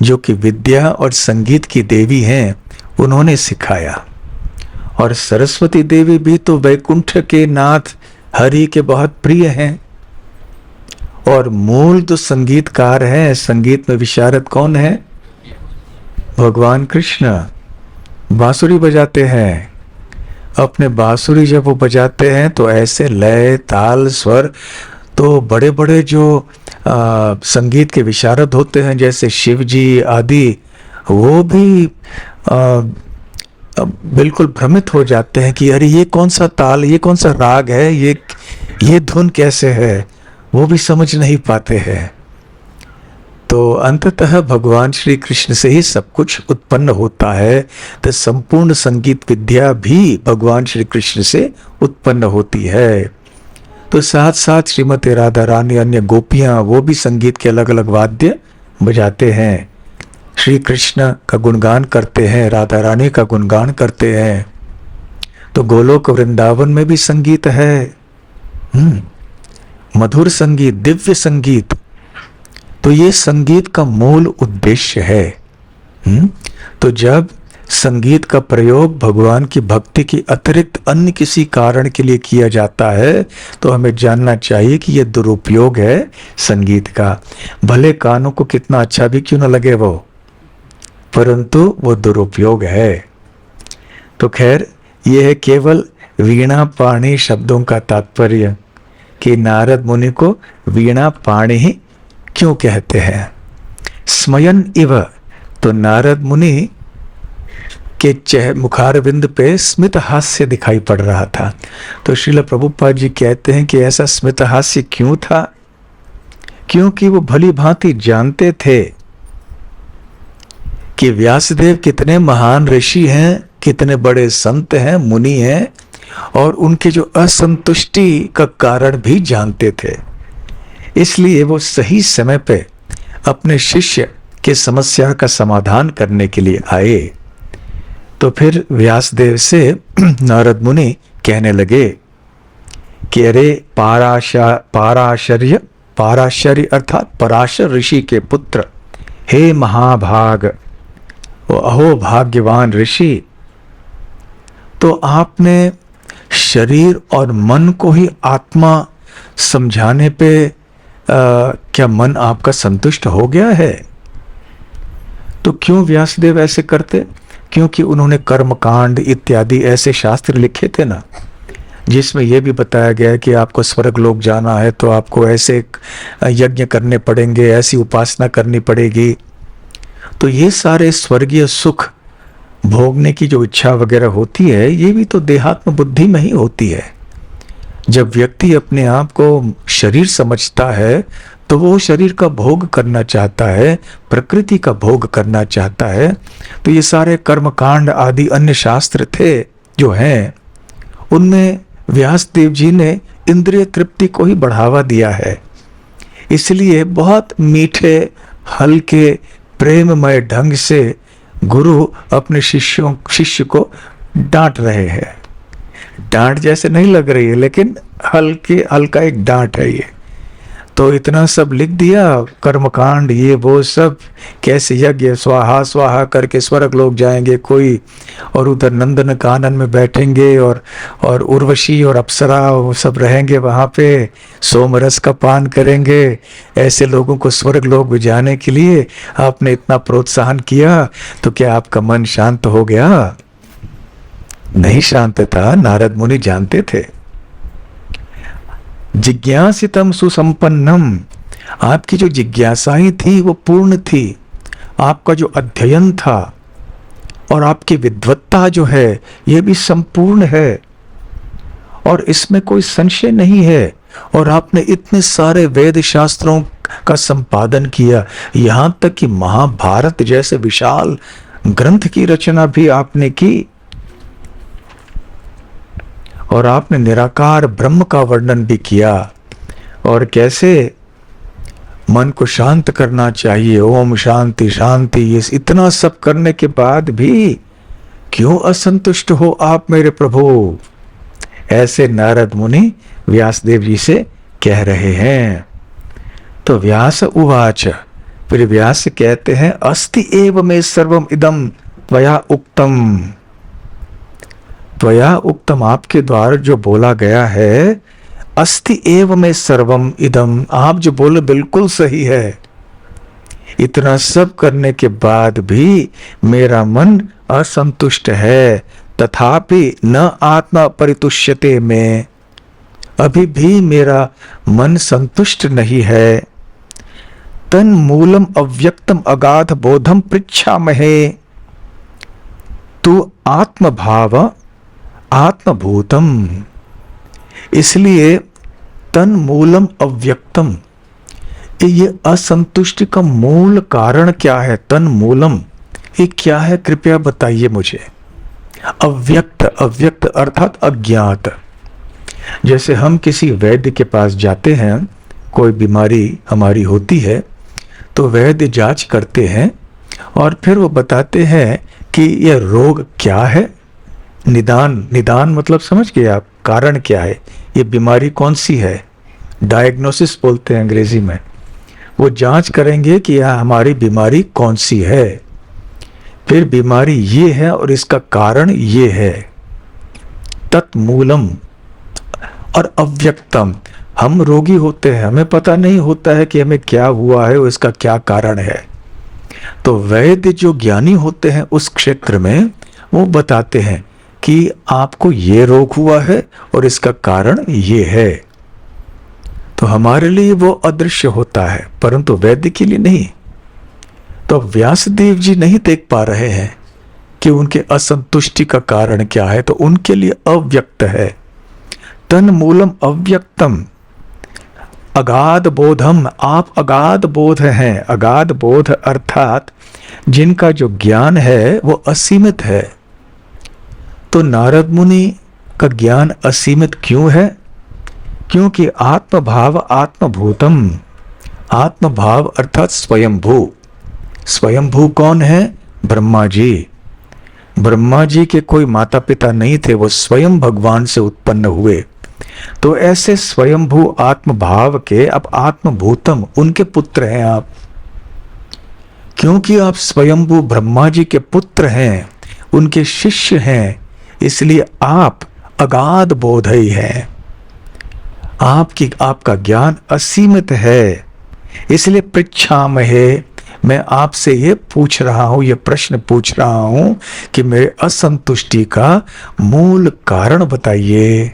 जो कि विद्या और संगीत की देवी हैं, उन्होंने सिखाया। और सरस्वती देवी भी तो वैकुंठ के नाथ हरि के बहुत प्रिय हैं। और मूल तो संगीतकार हैं। संगीत में विशारद कौन है? भगवान कृष्ण। बांसुरी बजाते हैं। अपने बांसुरी जब वो बजाते हैं तो ऐसे लय, ताल, स्वर, तो बड़े बड़े जो संगीत के विशारद होते हैं जैसे शिव जी आदि, वो भी बिल्कुल भ्रमित हो जाते हैं कि अरे ये कौन सा ताल, ये कौन सा राग है, ये धुन कैसे है, वो भी समझ नहीं पाते हैं। तो अंततः भगवान श्री कृष्ण से ही सब कुछ उत्पन्न होता है। तो संपूर्ण संगीत विद्या भी भगवान श्री कृष्ण से उत्पन्न होती है। तो साथ साथ श्रीमती राधा रानी, अन्य गोपियां, वो भी संगीत के अलग अलग वाद्य बजाते हैं, श्री कृष्ण का गुणगान करते हैं, राधा रानी का गुणगान करते हैं। तो गोलोक वृंदावन में भी संगीत है, मधुर संगीत, दिव्य संगीत। तो ये संगीत का मूल उद्देश्य है। तो जब संगीत का प्रयोग भगवान की भक्ति की अतिरिक्त अन्य किसी कारण के लिए किया जाता है तो हमें जानना चाहिए कि यह दुरुपयोग है संगीत का। भले कानों को कितना अच्छा भी क्यों न लगे वो, परंतु वो दुरुपयोग है। तो खैर, ये है केवल वीणा पाणी शब्दों का तात्पर्य कि नारद मुनि को वीणा पाणी ही क्यों कहते हैं। स्मयन इव, तो नारद मुनि के मुखारविंद पे स्मित हास्य दिखाई पड़ रहा था। तो श्रील प्रभुपाद जी कहते हैं कि ऐसा स्मित हास्य क्यों था? क्योंकि वो भली भांति जानते थे कि व्यासदेव कितने महान ऋषि हैं, कितने बड़े संत हैं, मुनि हैं, और उनके जो असंतुष्टि का कारण भी जानते थे। इसलिए वो सही समय पे अपने शिष्य के समस्या का समाधान करने के लिए आए। तो फिर व्यासदेव से नारद मुनि कहने लगे कि अरे पाराशर्य अर्थात पराशर ऋषि के पुत्र, हे महाभाग, वो अहो भाग्यवान ऋषि, तो आपने शरीर और मन को ही आत्मा समझाने पे क्या मन आपका संतुष्ट हो गया है? तो क्यों व्यासदेव ऐसे करते? क्योंकि उन्होंने कर्मकांड इत्यादि ऐसे शास्त्र लिखे थे ना, जिसमें यह भी बताया गया है कि आपको स्वर्ग लोक जाना है तो आपको ऐसे यज्ञ करने पड़ेंगे, ऐसी उपासना करनी पड़ेगी। तो ये सारे स्वर्गीय सुख भोगने की जो इच्छा वगैरह होती है, ये भी तो देहात्म बुद्धि में ही होती है। जब व्यक्ति अपने आप को शरीर समझता है तो वो शरीर का भोग करना चाहता है, प्रकृति का भोग करना चाहता है। तो ये सारे कर्मकांड आदि अन्य शास्त्र थे जो हैं, उनमें व्यासदेव जी ने इंद्रिय तृप्ति को ही बढ़ावा दिया है। इसलिए बहुत मीठे, हल्के, प्रेममय ढंग से गुरु अपने शिष्य को डांट रहे हैं। डांट जैसे नहीं लग रही है, लेकिन हल्का एक डांट है ये। तो इतना सब लिख दिया, कर्मकांड ये वो सब, कैसे यज्ञ स्वाहा स्वाहा करके स्वर्ग लोग जाएंगे कोई, और उधर नंदन कानन में बैठेंगे, और उर्वशी और अप्सरा वो सब रहेंगे वहाँ पे, सोमरस का पान करेंगे। ऐसे लोगों को स्वर्ग लोग जाने के लिए आपने इतना प्रोत्साहन किया, तो क्या आपका मन शांत हो गया? नहीं शांत था। नारद मुनि जानते थे। जिज्ञासितम सुसंपन्नम, आपकी जो जिज्ञासाएं थी वो पूर्ण थी। आपका जो अध्ययन था और आपकी विद्वत्ता जो है ये भी संपूर्ण है, और इसमें कोई संशय नहीं है। और आपने इतने सारे वेद शास्त्रों का संपादन किया, यहाँ तक कि महाभारत जैसे विशाल ग्रंथ की रचना भी आपने की, और आपने निराकार ब्रह्म का वर्णन भी किया, और कैसे मन को शांत करना चाहिए, ओम शांति शांति, ये इतना सब करने के बाद भी क्यों असंतुष्ट हो आप मेरे प्रभु? ऐसे नारद मुनि व्यासदेव जी से कह रहे हैं। तो व्यास उवाच, फिर व्यास कहते हैं, अस्ति एव मे सर्वम इदम त्वया उक्तम। त्वया उक्तम, आपके द्वारा जो बोला गया है, अस्ति एव में सर्वम इदम, आप जो बोले बिल्कुल सही है। इतना सब करने के बाद भी मेरा मन असंतुष्ट है, तथापि न आत्मा परितुष्यते में, अभी भी मेरा मन संतुष्ट नहीं है। तन मूलम अव्यक्तम अगाध बोधम पृच्छामहे, तू आत्मभाव आत्मभूतम। इसलिए तन मूलम अव्यक्तम, ये असंतुष्टि का मूल कारण क्या है? तन मूलम ये क्या है, कृपया बताइए मुझे। अव्यक्त, अव्यक्त अर्थात अज्ञात। जैसे हम किसी वैद्य के पास जाते हैं, कोई बीमारी हमारी होती है, तो वैद्य जांच करते हैं और फिर वो बताते हैं कि यह रोग क्या है। निदान मतलब समझ गए आप, कारण क्या है, ये बीमारी कौन सी है, डायग्नोसिस बोलते हैं अंग्रेजी में। वो जांच करेंगे कि यह हमारी बीमारी कौन सी है, फिर बीमारी ये है और इसका कारण ये है। तत्मूलम और अव्यक्तम, हम रोगी होते हैं, हमें पता नहीं होता है कि हमें क्या हुआ है और इसका क्या कारण है। तो वैद्य जो ज्ञानी होते हैं उस क्षेत्र में, वो बताते हैं कि आपको ये रोग हुआ है और इसका कारण ये है। तो हमारे लिए वो अदृश्य होता है, परंतु वैद्य के लिए नहीं। तो व्यासदेव जी नहीं देख पा रहे हैं कि उनके असंतुष्टि का कारण क्या है, तो उनके लिए अव्यक्त है। तन मूलम अव्यक्तम अगाध बोधम, आप अगाध बोध हैं। अगाध बोध अर्थात जिनका जो ज्ञान है वो असीमित है। तो नारद मुनि का ज्ञान असीमित क्यों है? क्योंकि आत्मभाव आत्मभूतम, आत्मभाव अर्थात स्वयंभू। स्वयंभू कौन है? ब्रह्मा जी। ब्रह्मा जी के कोई माता पिता नहीं थे, वो स्वयं भगवान से उत्पन्न हुए। तो ऐसे स्वयंभू आत्मभाव के अब आत्मभूतम, उनके पुत्र हैं आप। क्योंकि आप स्वयंभू ब्रह्मा जी के पुत्र हैं, उनके शिष्य हैं, इसलिए आप अगाध बोधई हैं। आपका ज्ञान असीमित है। इसलिए पृच्छामहे, मैं आपसे ये पूछ रहा हूं, ये प्रश्न पूछ रहा हूं कि मेरे असंतुष्टि का मूल कारण बताइए।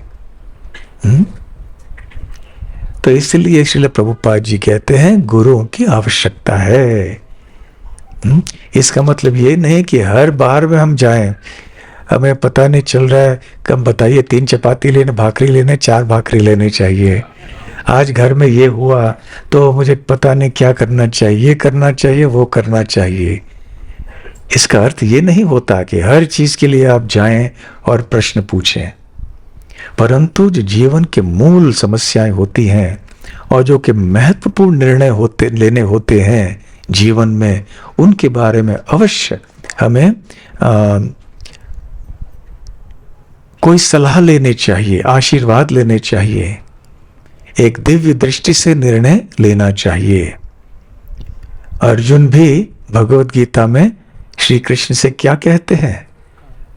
तो इसलिए श्रील प्रभुपाद जी कहते हैं गुरुओं की आवश्यकता है। इसका मतलब ये नहीं कि हर बार में हम जाएं, हमें पता नहीं चल रहा है, कम बताइए 3 चपाती लेने, भाकरी लेने, 4 भाकरी लेने चाहिए। आज घर में ये हुआ तो मुझे पता नहीं क्या करना चाहिए, ये करना चाहिए, वो करना चाहिए। इसका अर्थ ये नहीं होता कि हर चीज के लिए आप जाएं और प्रश्न पूछें, परंतु जो जीवन के मूल समस्याएं होती हैं और जो कि महत्वपूर्ण निर्णय लेने होते हैं जीवन में, उनके बारे में अवश्य हमें कोई सलाह लेनी चाहिए, आशीर्वाद लेने चाहिए, एक दिव्य दृष्टि से निर्णय लेना चाहिए। अर्जुन भी भगवत गीता में श्री कृष्ण से क्या कहते हैं?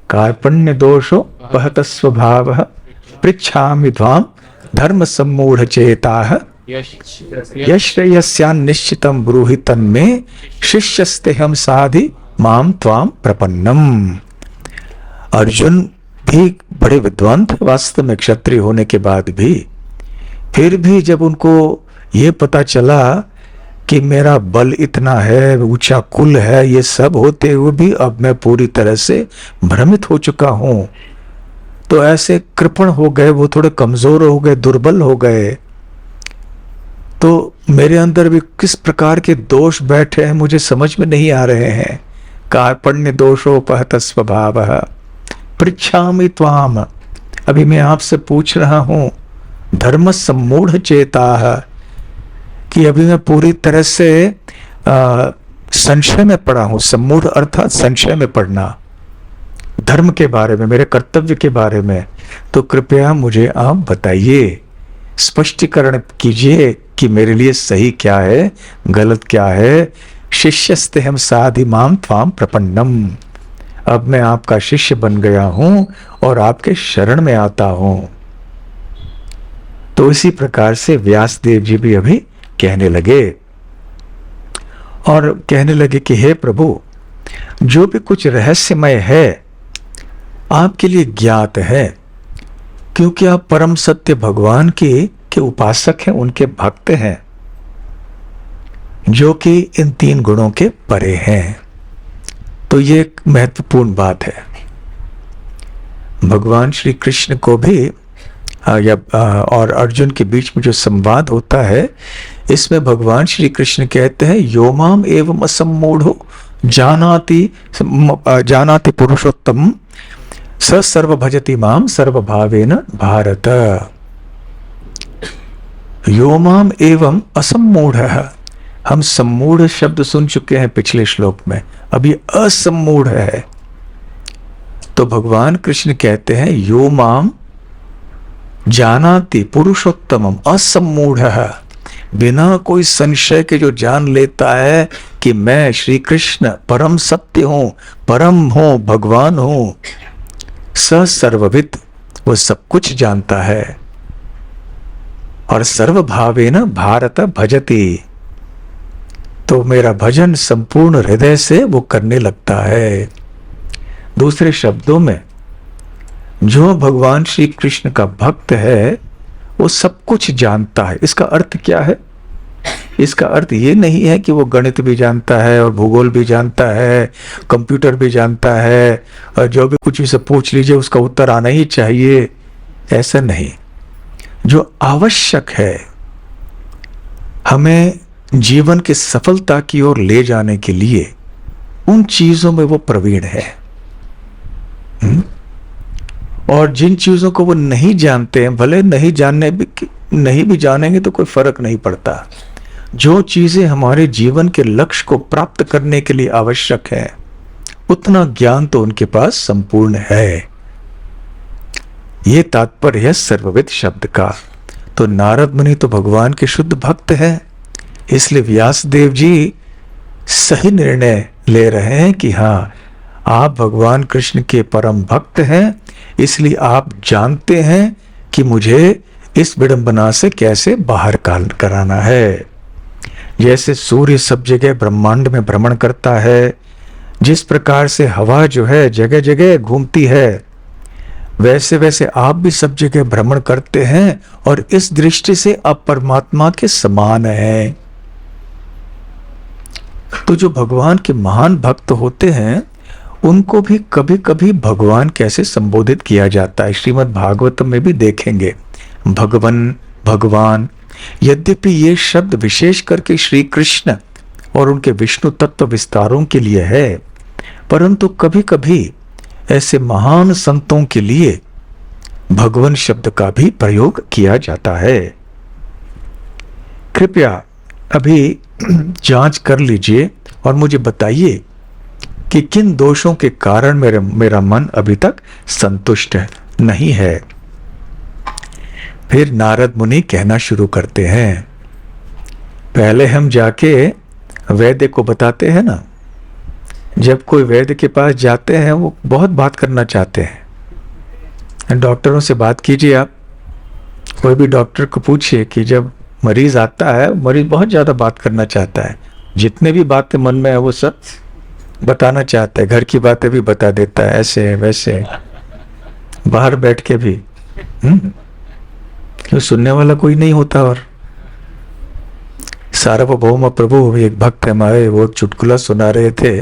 कार्पण्य दोषो बहत स्वभाव पृच्छामि त्वाम धर्म सम्मूढ़ चेताः यश्रेयस्यान् निश्चितं ब्रूहि तन्मे शिष्यस्तेहं साधि माम त्वाम प्रपन्नम। अर्जुन भी बड़े विद्वान थे वास्तव में, क्षत्रिय होने के बाद भी। फिर भी जब उनको ये पता चला कि मेरा बल इतना है, ऊंचा कुल है, ये सब होते हुए भी अब मैं पूरी तरह से भ्रमित हो चुका हूं, तो ऐसे कृपण हो गए, वो थोड़े कमजोर हो गए, दुर्बल हो गए। तो मेरे अंदर भी किस प्रकार के दोष बैठे हैं मुझे समझ में नहीं आ रहे हैं। कार्पण्य दोषोपहत स्वभाव पृच्छामि त्वाम, अभी मैं आपसे पूछ रहा हूं धर्म सम्मूढ़ चेता, कि अभी मैं पूरी तरह से संशय में पड़ा हूं। सम्मूढ़ अर्थात संशय में पड़ना, धर्म के बारे में, मेरे कर्तव्य के बारे में। तो कृपया मुझे आप बताइए, स्पष्टीकरण कीजिए कि मेरे लिए सही क्या है, गलत क्या है। शिष्यस्तेहं साधि माम त्वाम प्रपन्नम, अब मैं आपका शिष्य बन गया हूं और आपके शरण में आता हूं। तो इसी प्रकार से व्यासदेव जी भी अभी कहने लगे और कहने लगे कि हे प्रभु, जो भी कुछ रहस्यमय है आपके लिए ज्ञात है, क्योंकि आप परम सत्य भगवान के उपासक हैं, उनके भक्त हैं, जो कि इन 3 गुणों के परे हैं। तो ये एक महत्वपूर्ण बात है। भगवान श्री कृष्ण को भी और अर्जुन के बीच में जो संवाद होता है, इसमें भगवान श्री कृष्ण कहते हैं यो माम एवं असम्मूढ़ो जानाति पुरुषोत्तम स सर्व भजति माम सर्वभावेन भारत। यो माम एवं असम्मूढ़, हम सम्मूढ़ शब्द सुन चुके हैं पिछले श्लोक में, अभी असम्मूढ़ है। तो भगवान कृष्ण कहते हैं यो माम जानाति पुरुषोत्तमम असम्मूढ़, बिना कोई संशय के जो जान लेता है कि मैं श्री कृष्ण परम सत्य हूं, परम हूं, भगवान हूं, स सर्वविद, वो सब कुछ जानता है, और सर्वभावेन भारत भजति, तो मेरा भजन संपूर्ण हृदय से वो करने लगता है। दूसरे शब्दों में, जो भगवान श्री कृष्ण का भक्त है वो सब कुछ जानता है। इसका अर्थ क्या है? इसका अर्थ ये नहीं है कि वो गणित भी जानता है और भूगोल भी जानता है, कंप्यूटर भी जानता है, और जो भी कुछ इसे पूछ लीजिए उसका उत्तर आना ही चाहिए, ऐसा नहीं। जो आवश्यक है हमें जीवन की सफलता की ओर ले जाने के लिए, उन चीजों में वो प्रवीण है। और जिन चीजों को वो नहीं जानते हैं, भले नहीं भी जानेंगे तो कोई फर्क नहीं पड़ता। जो चीजें हमारे जीवन के लक्ष्य को प्राप्त करने के लिए आवश्यक है, उतना ज्ञान तो उनके पास संपूर्ण है। ये तात्पर्य है सर्वविद शब्द का। तो नारद मुनि तो भगवान के शुद्ध भक्त हैं, इसलिए व्यासदेव जी सही निर्णय ले रहे हैं कि हाँ, आप भगवान कृष्ण के परम भक्त हैं, इसलिए आप जानते हैं कि मुझे इस विडंबना से कैसे बाहर कराना है। जैसे सूर्य सब जगह ब्रह्मांड में भ्रमण करता है, जिस प्रकार से हवा जो है जगह जगह घूमती है, वैसे वैसे आप भी सब जगह भ्रमण करते हैं और इस दृष्टि से आप परमात्मा के समान हैं। तो जो भगवान के महान भक्त होते हैं उनको भी कभी कभी भगवान कैसे संबोधित किया जाता है, श्रीमद् भागवतम में भी देखेंगे, भगवन, भगवान। यद्यपि ये शब्द विशेष करके श्री कृष्ण और उनके विष्णु तत्व विस्तारों के लिए है, परंतु कभी कभी ऐसे महान संतों के लिए भगवान शब्द का भी प्रयोग किया जाता है। कृपया अभी जांच कर लीजिए और मुझे बताइए कि किन दोषों के कारण मेरा मन अभी तक संतुष्ट नहीं है। फिर नारद मुनि कहना शुरू करते हैं। पहले हम जाके वैद्य को बताते हैं ना, जब कोई वैद्य के पास जाते हैं वो बहुत बात करना चाहते हैं। डॉक्टरों से बात कीजिए, आप कोई भी डॉक्टर को पूछिए कि जब मरीज आता है, मरीज बहुत ज़्यादा बात करना चाहता है, जितने भी बातें मन में है वो सब बताना चाहता है, घर की बातें भी बता देता है, ऐसे वैसे, बाहर बैठ के भी। क्यों, सुनने वाला कोई नहीं होता। और सार्वभौम प्रभु, एक भक्त हमारे, वो एक चुटकुला सुना रहे थे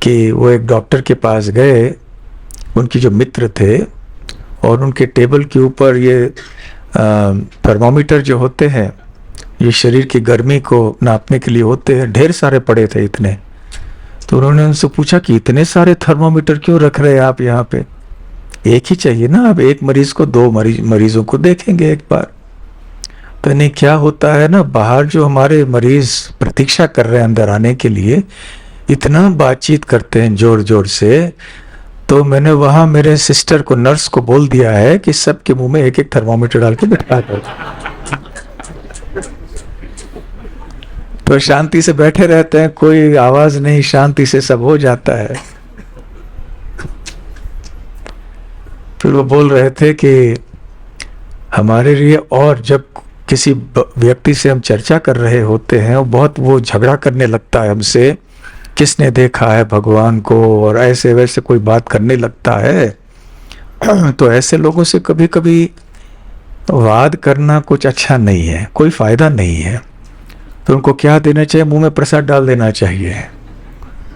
कि वो एक डॉक्टर के पास गए, उनकी जो मित्र थे, और उनके टेबल के ऊपर ये थर्मोमीटर जो होते हैं, ये शरीर की गर्मी को नापने के लिए होते हैं, ढेर सारे पड़े थे इतने। तो उन्होंने उनसे पूछा कि इतने सारे थर्मोमीटर क्यों रख रहे हैं आप यहाँ पे, एक ही चाहिए ना, आप एक मरीज को, दो मरीजों को देखेंगे एक बार। तो नहीं, क्या होता है ना, बाहर जो हमारे मरीज प्रतीक्षा कर रहे हैं अंदर आने के लिए, इतना बातचीत करते हैं जोर जोर से, तो मैंने वहां मेरे सिस्टर को, नर्स को बोल दिया है कि सबके मुंह में एक एक थर्मोमीटर डाल के बिठा दो, तो शांति से बैठे रहते हैं, कोई आवाज नहीं, शांति से सब हो जाता है। फिर वो बोल रहे थे कि हमारे लिए, और जब किसी व्यक्ति से हम चर्चा कर रहे होते हैं, वो झगड़ा करने लगता है हमसे, किसने देखा है भगवान को, और ऐसे वैसे कोई बात करने लगता है, तो ऐसे लोगों से कभी कभी वाद करना कुछ अच्छा नहीं है, कोई फायदा नहीं है। तो उनको क्या देना चाहिए, मुंह में प्रसाद डाल देना चाहिए।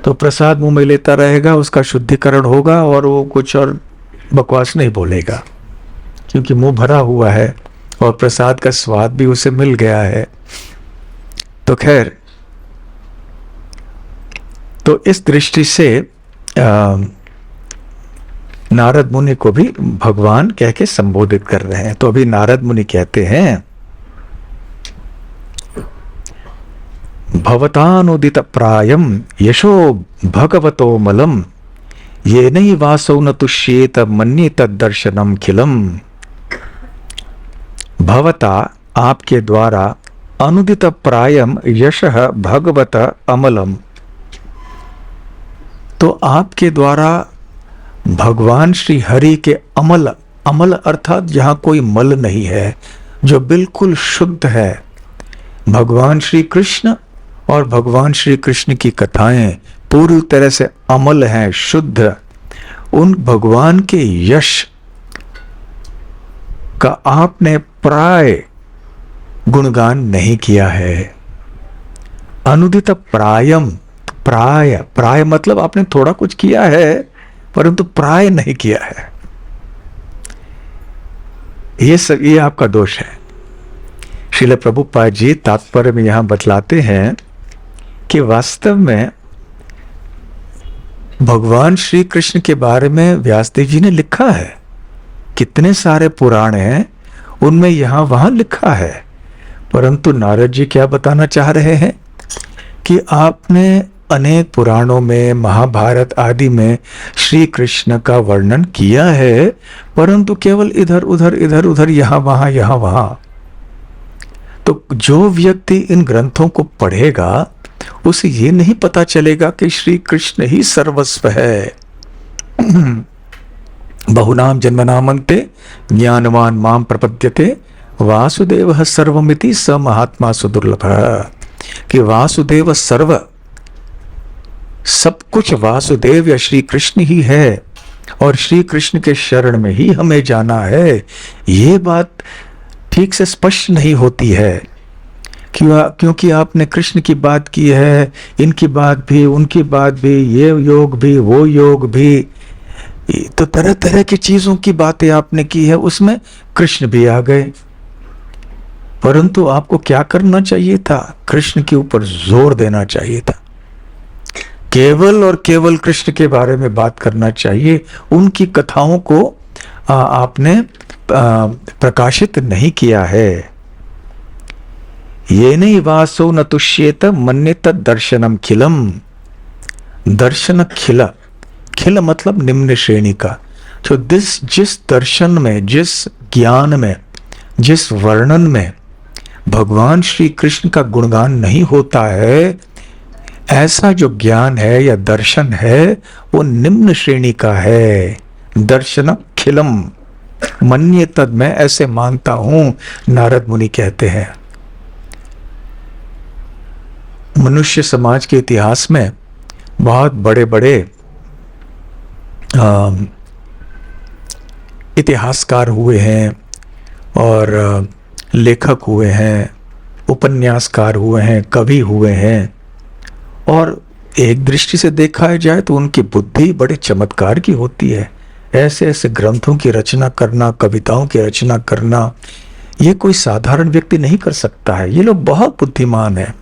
तो प्रसाद मुंह में लेता रहेगा, उसका शुद्धिकरण होगा और वो कुछ और बकवास नहीं बोलेगा, क्योंकि मुंह भरा हुआ है और प्रसाद का स्वाद भी उसे मिल गया है। तो खैर, तो इस दृष्टि से नारद मुनि को भी भगवान कह के संबोधित कर रहे हैं। तो अभी नारद मुनि कहते हैं, भवतानुदित प्रायम यशो भगवतो मलम ये नहीं वासो न तुष्येत मन्येत दर्शनम खिलम। भवता, आपके द्वारा, अनुदित प्रायम यशः भगवत अमलम, तो आपके द्वारा भगवान श्री हरि के अमल, अमल अर्थात जहां कोई मल नहीं है, जो बिल्कुल शुद्ध है, भगवान श्री कृष्ण और भगवान श्री कृष्ण की कथाएं पूरी तरह से अमल हैं, शुद्ध। उन भगवान के यश का आपने प्राय गुणगान नहीं किया है। अनुदित प्रायम, प्राय मतलब आपने थोड़ा कुछ किया है परंतु प्राय नहीं किया है। ये आपका दोष है। श्रील प्रभुपाद जी तात्पर्य में यहां बतलाते हैं कि वास्तव में भगवान श्री कृष्ण के बारे में व्यासदेव जी ने लिखा है, कितने सारे पुराण हैं उनमें यहां वहां लिखा है, परंतु नारद जी क्या बताना चाह रहे हैं कि आपने अनेक पुराणों में, महाभारत आदि में श्री कृष्ण का वर्णन किया है, परंतु केवल इधर उधर यहां वहां। तो जो व्यक्ति इन ग्रंथों को पढ़ेगा उसे ये नहीं पता चलेगा कि श्री कृष्ण ही सर्वस्व है। बहुनाम जन्मनामन्ते ज्ञानवान माम प्रपद्यते वासुदेव सर्वमिति स महात्मा सुदुर्लभ। कि वासुदेव सर्व, सब कुछ वासुदेव या श्री कृष्ण ही है और श्री कृष्ण के शरण में ही हमें जाना है। ये बात ठीक से स्पष्ट नहीं होती है क्योंकि आपने कृष्ण की बात की है, इनकी बात भी, उनकी बात भी, ये योग भी, वो योग भी, तो तरह तरह की चीजों की बातें आपने की है, उसमें कृष्ण भी आ गए। परंतु आपको क्या करना चाहिए था? कृष्ण के ऊपर जोर देना चाहिए था। केवल और केवल कृष्ण के बारे में बात करना चाहिए। उनकी कथाओं को आपने प्रकाशित नहीं किया है। ये नहीं वासो न तुष्येत मन्यत दर्शनम खिलम। दर्शन खिला, खिल मतलब निम्न श्रेणी का। तो जिस दर्शन में, जिस ज्ञान में, जिस वर्णन में भगवान श्री कृष्ण का गुणगान नहीं होता है, ऐसा जो ज्ञान है या दर्शन है वो निम्न श्रेणी का है। दर्शन खिलम मन्ये तद, मैं ऐसे मानता हूं, नारद मुनि कहते हैं। मनुष्य समाज के इतिहास में बहुत बड़े बड़े इतिहासकार हुए हैं और लेखक हुए हैं, उपन्यासकार हुए हैं, कवि हुए हैं, और एक दृष्टि से देखा जाए तो उनकी बुद्धि बड़े चमत्कार की होती है। ऐसे ऐसे ग्रंथों की रचना करना, कविताओं की रचना करना, ये कोई साधारण व्यक्ति नहीं कर सकता है। ये लोग बहुत बुद्धिमान हैं।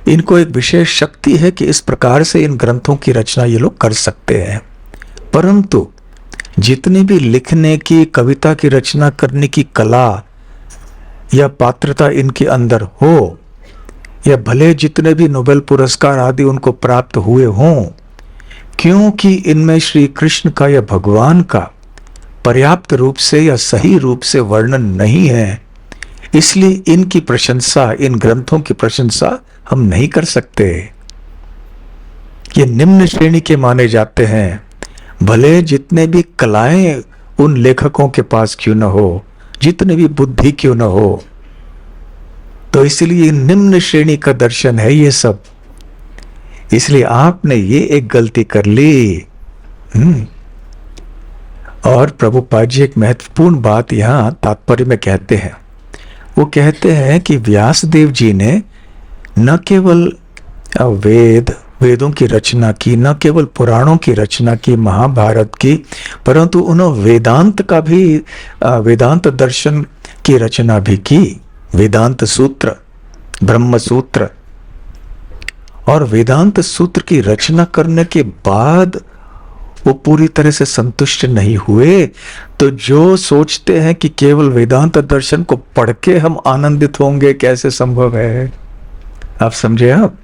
इनको एक विशेष शक्ति है कि इस प्रकार से इन ग्रंथों की रचना ये लोग कर सकते हैं। परंतु जितनी भी लिखने की, कविता की रचना करने की कला या पात्रता इनके अंदर हो, या भले जितने भी नोबेल पुरस्कार आदि उनको प्राप्त हुए हों, क्योंकि इनमें श्री कृष्ण का या भगवान का पर्याप्त रूप से या सही रूप से वर्णन नहीं है, इसलिए इनकी प्रशंसा, इन ग्रंथों की प्रशंसा हम नहीं कर सकते। ये निम्न श्रेणी के माने जाते हैं, भले जितने भी कलाएं उन लेखकों के पास क्यों न हो, जितने भी बुद्धि क्यों न हो, तो इसलिए निम्न श्रेणी का दर्शन है ये सब। इसलिए आपने ये एक गलती कर ली। और प्रभुपाद जी एक महत्वपूर्ण बात यहां तात्पर्य में कहते हैं। वो कहते हैं कि व्यासदेव जी ने न केवल वेदों की रचना की, न केवल पुराणों की रचना की, महाभारत की, परंतु उन्होंने वेदांत का भी, वेदांत दर्शन की रचना भी की। वेदांत सूत्र, ब्रह्म सूत्र, और वेदांत सूत्र की रचना करने के बाद वो पूरी तरह से संतुष्ट नहीं हुए। तो जो सोचते हैं कि केवल वेदांत दर्शन को पढ़ के हम आनंदित होंगे, कैसे संभव है? आप समझे? आप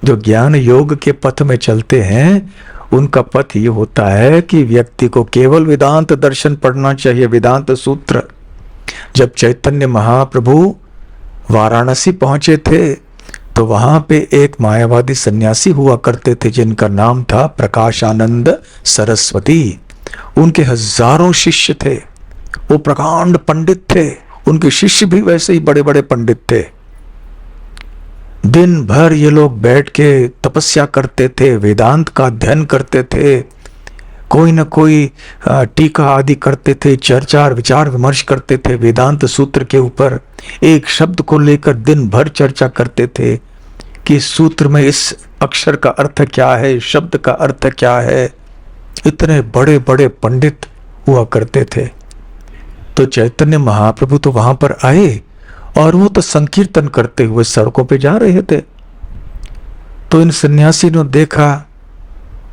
जो ज्ञान योग के पथ में चलते हैं उनका पथ ये होता है कि व्यक्ति को केवल वेदांत दर्शन पढ़ना चाहिए, वेदांत सूत्र। जब चैतन्य महाप्रभु वाराणसी पहुंचे थे तो वहां पे एक मायावादी सन्यासी हुआ करते थे जिनका नाम था प्रकाशानंद सरस्वती। उनके हजारों शिष्य थे, वो प्रकांड पंडित थे, उनके शिष्य भी वैसे ही बड़े बड़े पंडित थे। दिन भर ये लोग बैठ के तपस्या करते थे, वेदांत का अध्ययन करते थे, कोई न कोई टीका आदि करते थे, चर्चा विचार विमर्श करते थे वेदांत सूत्र के ऊपर। एक शब्द को लेकर दिन भर चर्चा करते थे कि सूत्र में इस अक्षर का अर्थ क्या है, शब्द का अर्थ क्या है। इतने बड़े बड़े पंडित हुआ करते थे। तो चैतन्य महाप्रभु तो वहां पर आए और वो तो संकीर्तन करते हुए सड़कों पे जा रहे थे। तो इन सन्यासी ने देखा,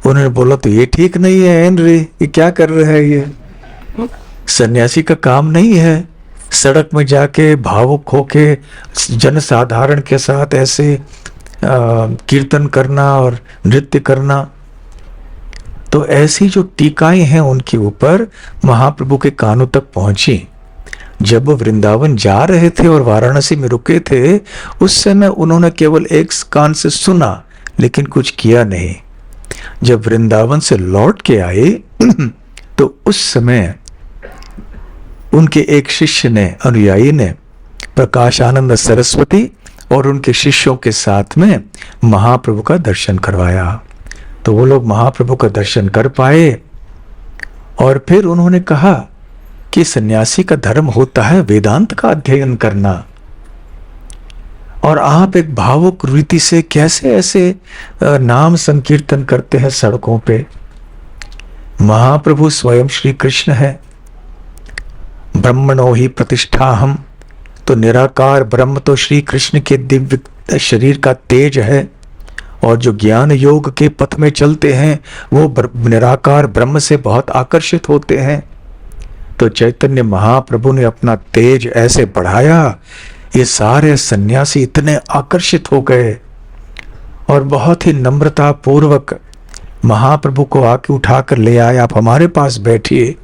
उन्होंने बोला तो ये ठीक नहीं है हेनरी, ये क्या कर रहा है ये? सन्यासी का काम नहीं है सड़क में जाके भावुक होके जनसाधारण के साथ ऐसे कीर्तन करना और नृत्य करना। तो ऐसी जो टीकाएं हैं उनके ऊपर महाप्रभु के कानों तक पहुंची। जब वो वृंदावन जा रहे थे और वाराणसी में रुके थे, उस समय उन्होंने केवल एक कान से सुना लेकिन कुछ किया नहीं। जब वृंदावन से लौट के आए तो उस समय उनके एक शिष्य ने, अनुयायी ने, प्रकाश आनंद सरस्वती और उनके शिष्यों के साथ में महाप्रभु का दर्शन करवाया। तो वो लोग महाप्रभु का दर्शन कर पाए और फिर उन्होंने कहा कि सन्यासी का धर्म होता है वेदांत का अध्ययन करना, और आप एक भावुक रीति से कैसे ऐसे नाम संकीर्तन करते हैं सड़कों पे। महाप्रभु स्वयं श्री कृष्ण है। ब्रह्मणो ही प्रतिष्ठा हम, तो निराकार ब्रह्म तो श्री कृष्ण के दिव्य शरीर का तेज है। और जो ज्ञान योग के पथ में चलते हैं वो निराकार ब्रह्म से बहुत आकर्षित होते हैं। तो चैतन्य महाप्रभु ने अपना तेज ऐसे बढ़ाया, ये सारे सन्यासी इतने आकर्षित हो गए और बहुत ही नम्रता पूर्वक महाप्रभु को आके उठाकर ले आए, आप हमारे पास बैठिए,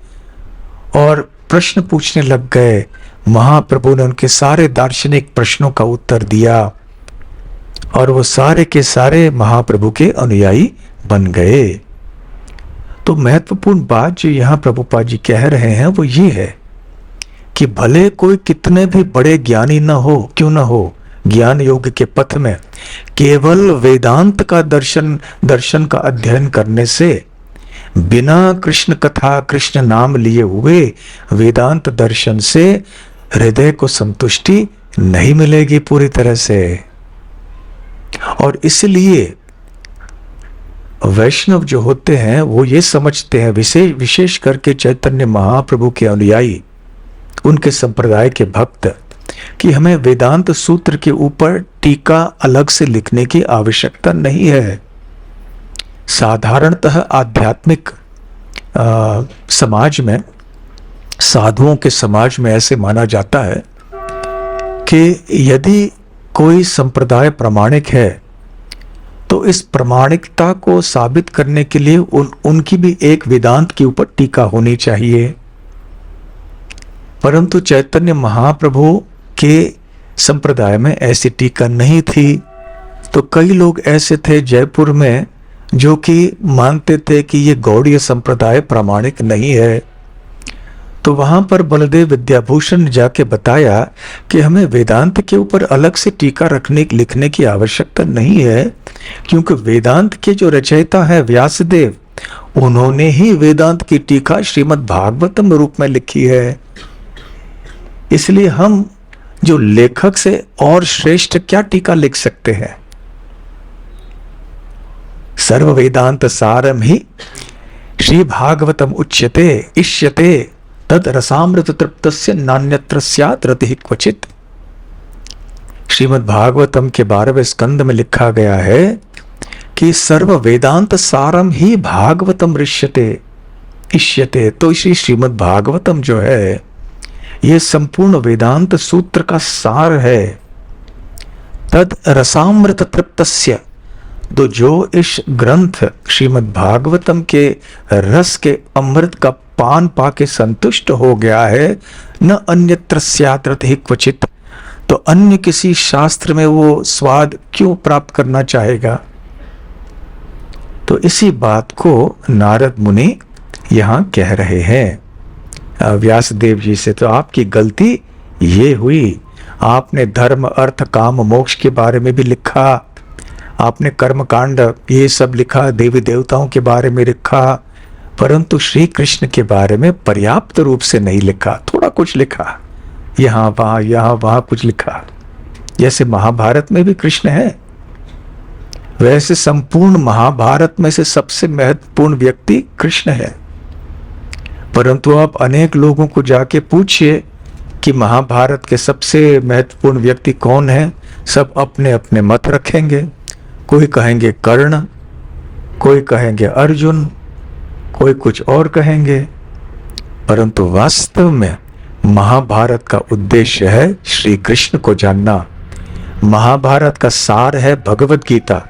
और प्रश्न पूछने लग गए। महाप्रभु ने उनके सारे दार्शनिक प्रश्नों का उत्तर दिया और वो सारे के सारे महाप्रभु के अनुयायी बन गए। तो महत्वपूर्ण बात जो यहाँ प्रभुपाद जी कह रहे हैं वो ये है कि भले कोई कितने भी बड़े ज्ञानी न हो, क्यों न हो, ज्ञान योग के पथ में केवल वेदांत का दर्शन का अध्ययन करने से, बिना कृष्ण कथा कृष्ण नाम लिए हुए वेदांत दर्शन से हृदय को संतुष्टि नहीं मिलेगी पूरी तरह से। और इसलिए वैष्णव जो होते हैं वो ये समझते हैं, विशेष करके चैतन्य महाप्रभु के अनुयायी, उनके संप्रदाय के भक्त, कि हमें वेदांत सूत्र के ऊपर टीका अलग से लिखने की आवश्यकता नहीं है। साधारणतः आध्यात्मिक समाज में, साधुओं के समाज में ऐसे माना जाता है कि यदि कोई संप्रदाय प्रामाणिक है तो इस प्रामाणिकता को साबित करने के लिए उनकी भी एक वेदांत के ऊपर टीका होनी चाहिए। परंतु चैतन्य महाप्रभु के संप्रदाय में ऐसी टीका नहीं थी। तो कई लोग ऐसे थे जयपुर में जो कि मानते थे कि ये गौड़ीय संप्रदाय प्रामाणिक नहीं है। तो वहां पर बलदेव विद्याभूषण ने जाके बताया कि हमें वेदांत के ऊपर अलग से टीका लिखने की आवश्यकता नहीं है, क्योंकि वेदांत के जो रचयिता है व्यासदेव, उन्होंने ही वेदांत की टीका श्रीमद् भागवतम रूप में लिखी है। इसलिए हम जो लेखक से और श्रेष्ठ क्या टीका लिख सकते हैं। सर्व वेदांत सारम ही श्री भागवतम उच्यते इष्यते तद रसामृत तृप्तस्य नान्यत्र स्यात् रतिः क्वचित्। श्रीमद् भागवतम के 12वें स्कंद में लिखा गया है कि सर्व वेदांत सारम ही भागवतम ऋष्यते इष्यते। तो इसी श्रीमद् भागवतम जो है ये संपूर्ण वेदांत सूत्र का सार है। तद रसामृत तृप्तस्य, तो जो इस ग्रंथ श्रीमद् भागवतम के रस के अमृत का पान पाके संतुष्ट हो गया है, न अन्यत्र स्यात् रतिः क्वचित्, तो अन्य किसी शास्त्र में वो स्वाद क्यों प्राप्त करना चाहेगा। तो इसी बात को नारद मुनि यहां कह रहे हैं व्यासदेव जी से। तो आपकी गलती ये हुई, आपने धर्म अर्थ काम मोक्ष के बारे में भी लिखा, आपने कर्म कांड ये सब लिखा, देवी देवताओं के बारे में लिखा, परंतु श्री कृष्ण के बारे में पर्याप्त रूप से नहीं लिखा, थोड़ा कुछ लिखा, यहां वहां कुछ लिखा। जैसे महाभारत में भी कृष्ण है, वैसे संपूर्ण महाभारत में से सबसे महत्वपूर्ण व्यक्ति कृष्ण है। परंतु आप अनेक लोगों को जाके पूछिए कि महाभारत के सबसे महत्वपूर्ण व्यक्ति कौन है, सब अपने अपने मत रखेंगे। कोई कहेंगे कर्ण, कोई कहेंगे अर्जुन, कोई कुछ और कहेंगे। परंतु वास्तव में महाभारत का उद्देश्य है श्री कृष्ण को जानना। महाभारत का सार है भगवत गीता,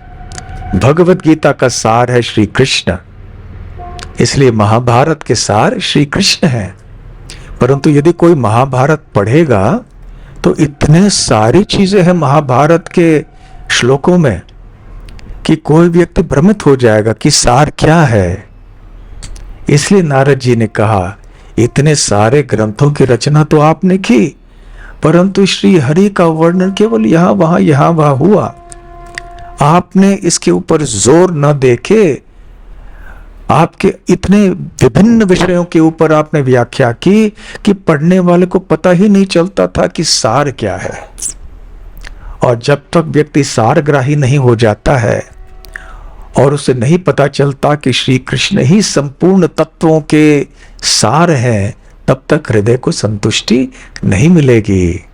भगवत गीता का सार है श्री कृष्ण। इसलिए महाभारत के सार श्री कृष्ण है। परंतु यदि कोई महाभारत पढ़ेगा तो इतने सारी चीजें हैं महाभारत के श्लोकों में कि कोई व्यक्ति भ्रमित हो जाएगा कि सार क्या है। इसलिए नारद जी ने कहा, इतने सारे ग्रंथों की रचना तो आपने की, परंतु श्री हरि का वर्णन केवल यहां वहां हुआ। आपने इसके ऊपर जोर न देके, आपके इतने विभिन्न विषयों के ऊपर आपने व्याख्या की कि पढ़ने वाले को पता ही नहीं चलता था कि सार क्या है। और जब तक व्यक्ति सारग्राही नहीं हो जाता है और उसे नहीं पता चलता कि श्री कृष्ण ही संपूर्ण तत्वों के सार हैं, तब तक हृदय को संतुष्टि नहीं मिलेगी।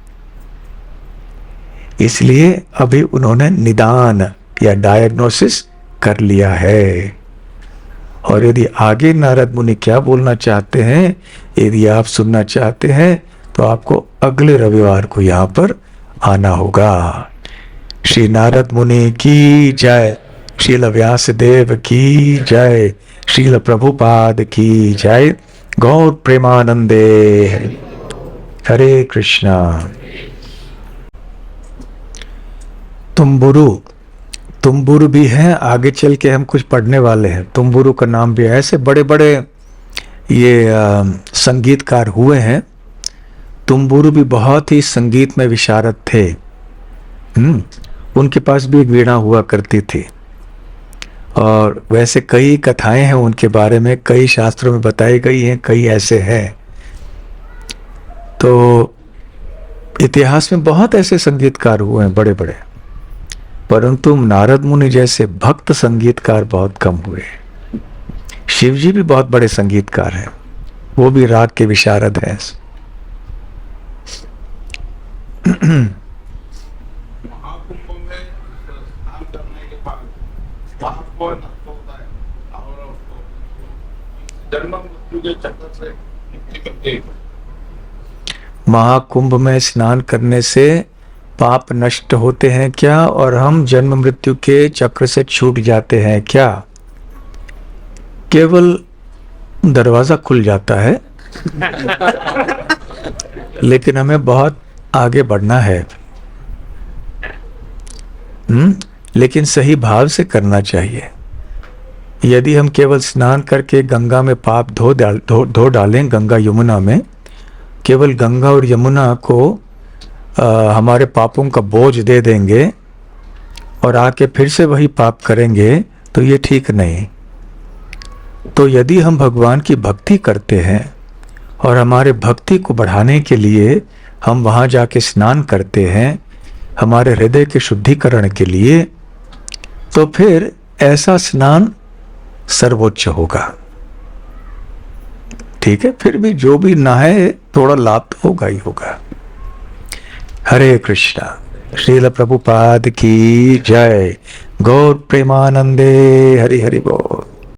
इसलिए अभी उन्होंने निदान या डायग्नोसिस कर लिया है। और यदि आगे नारद मुनि क्या बोलना चाहते हैं, यदि आप सुनना चाहते हैं, तो आपको अगले रविवार को यहाँ पर आना होगा। श्री नारद मुनि की जय, श्रील व्यास देव की जय, श्रील प्रभुपाद की जय। गौर प्रेमानंदे, हरे कृष्णा। तुम्बुरु भी है, आगे चल के हम कुछ पढ़ने वाले हैं। तुम्बुरु का नाम भी है। ऐसे बड़े बड़े ये संगीतकार हुए हैं। तुम्बुरु भी बहुत ही संगीत में विशारद थे। उनके पास भी एक वीणा हुआ करती थी। और वैसे कई कथाएं हैं उनके बारे में, कई शास्त्रों में बताई गई हैं, कई ऐसे हैं। तो इतिहास में बहुत ऐसे संगीतकार हुए हैं बड़े बड़े, परंतु नारद मुनि जैसे भक्त संगीतकार बहुत कम हुए। शिव जी भी बहुत बड़े संगीतकार हैं, वो भी राग के विशारद हैं। महाकुंभ में स्नान करने से पाप नष्ट होते हैं क्या, और हम जन्म मृत्यु के चक्र से छूट जाते हैं क्या? केवल दरवाजा खुल जाता है लेकिन हमें बहुत आगे बढ़ना है। लेकिन सही भाव से करना चाहिए। यदि हम केवल स्नान करके गंगा में पाप धो डालें, गंगा यमुना में, केवल गंगा और यमुना को हमारे पापों का बोझ दे देंगे और आके फिर से वही पाप करेंगे, तो ये ठीक नहीं। तो यदि हम भगवान की भक्ति करते हैं और हमारे भक्ति को बढ़ाने के लिए हम वहाँ जाके स्नान करते हैं, हमारे हृदय के शुद्धिकरण के लिए, तो फिर ऐसा स्नान सर्वोच्च होगा। ठीक है, फिर भी जो भी नहाए थोड़ा लाभ तो होगा ही होगा। हरे कृष्णा। श्रील प्रभुपाद की जय। गौर प्रेमानंदे। हरि हरि बोल।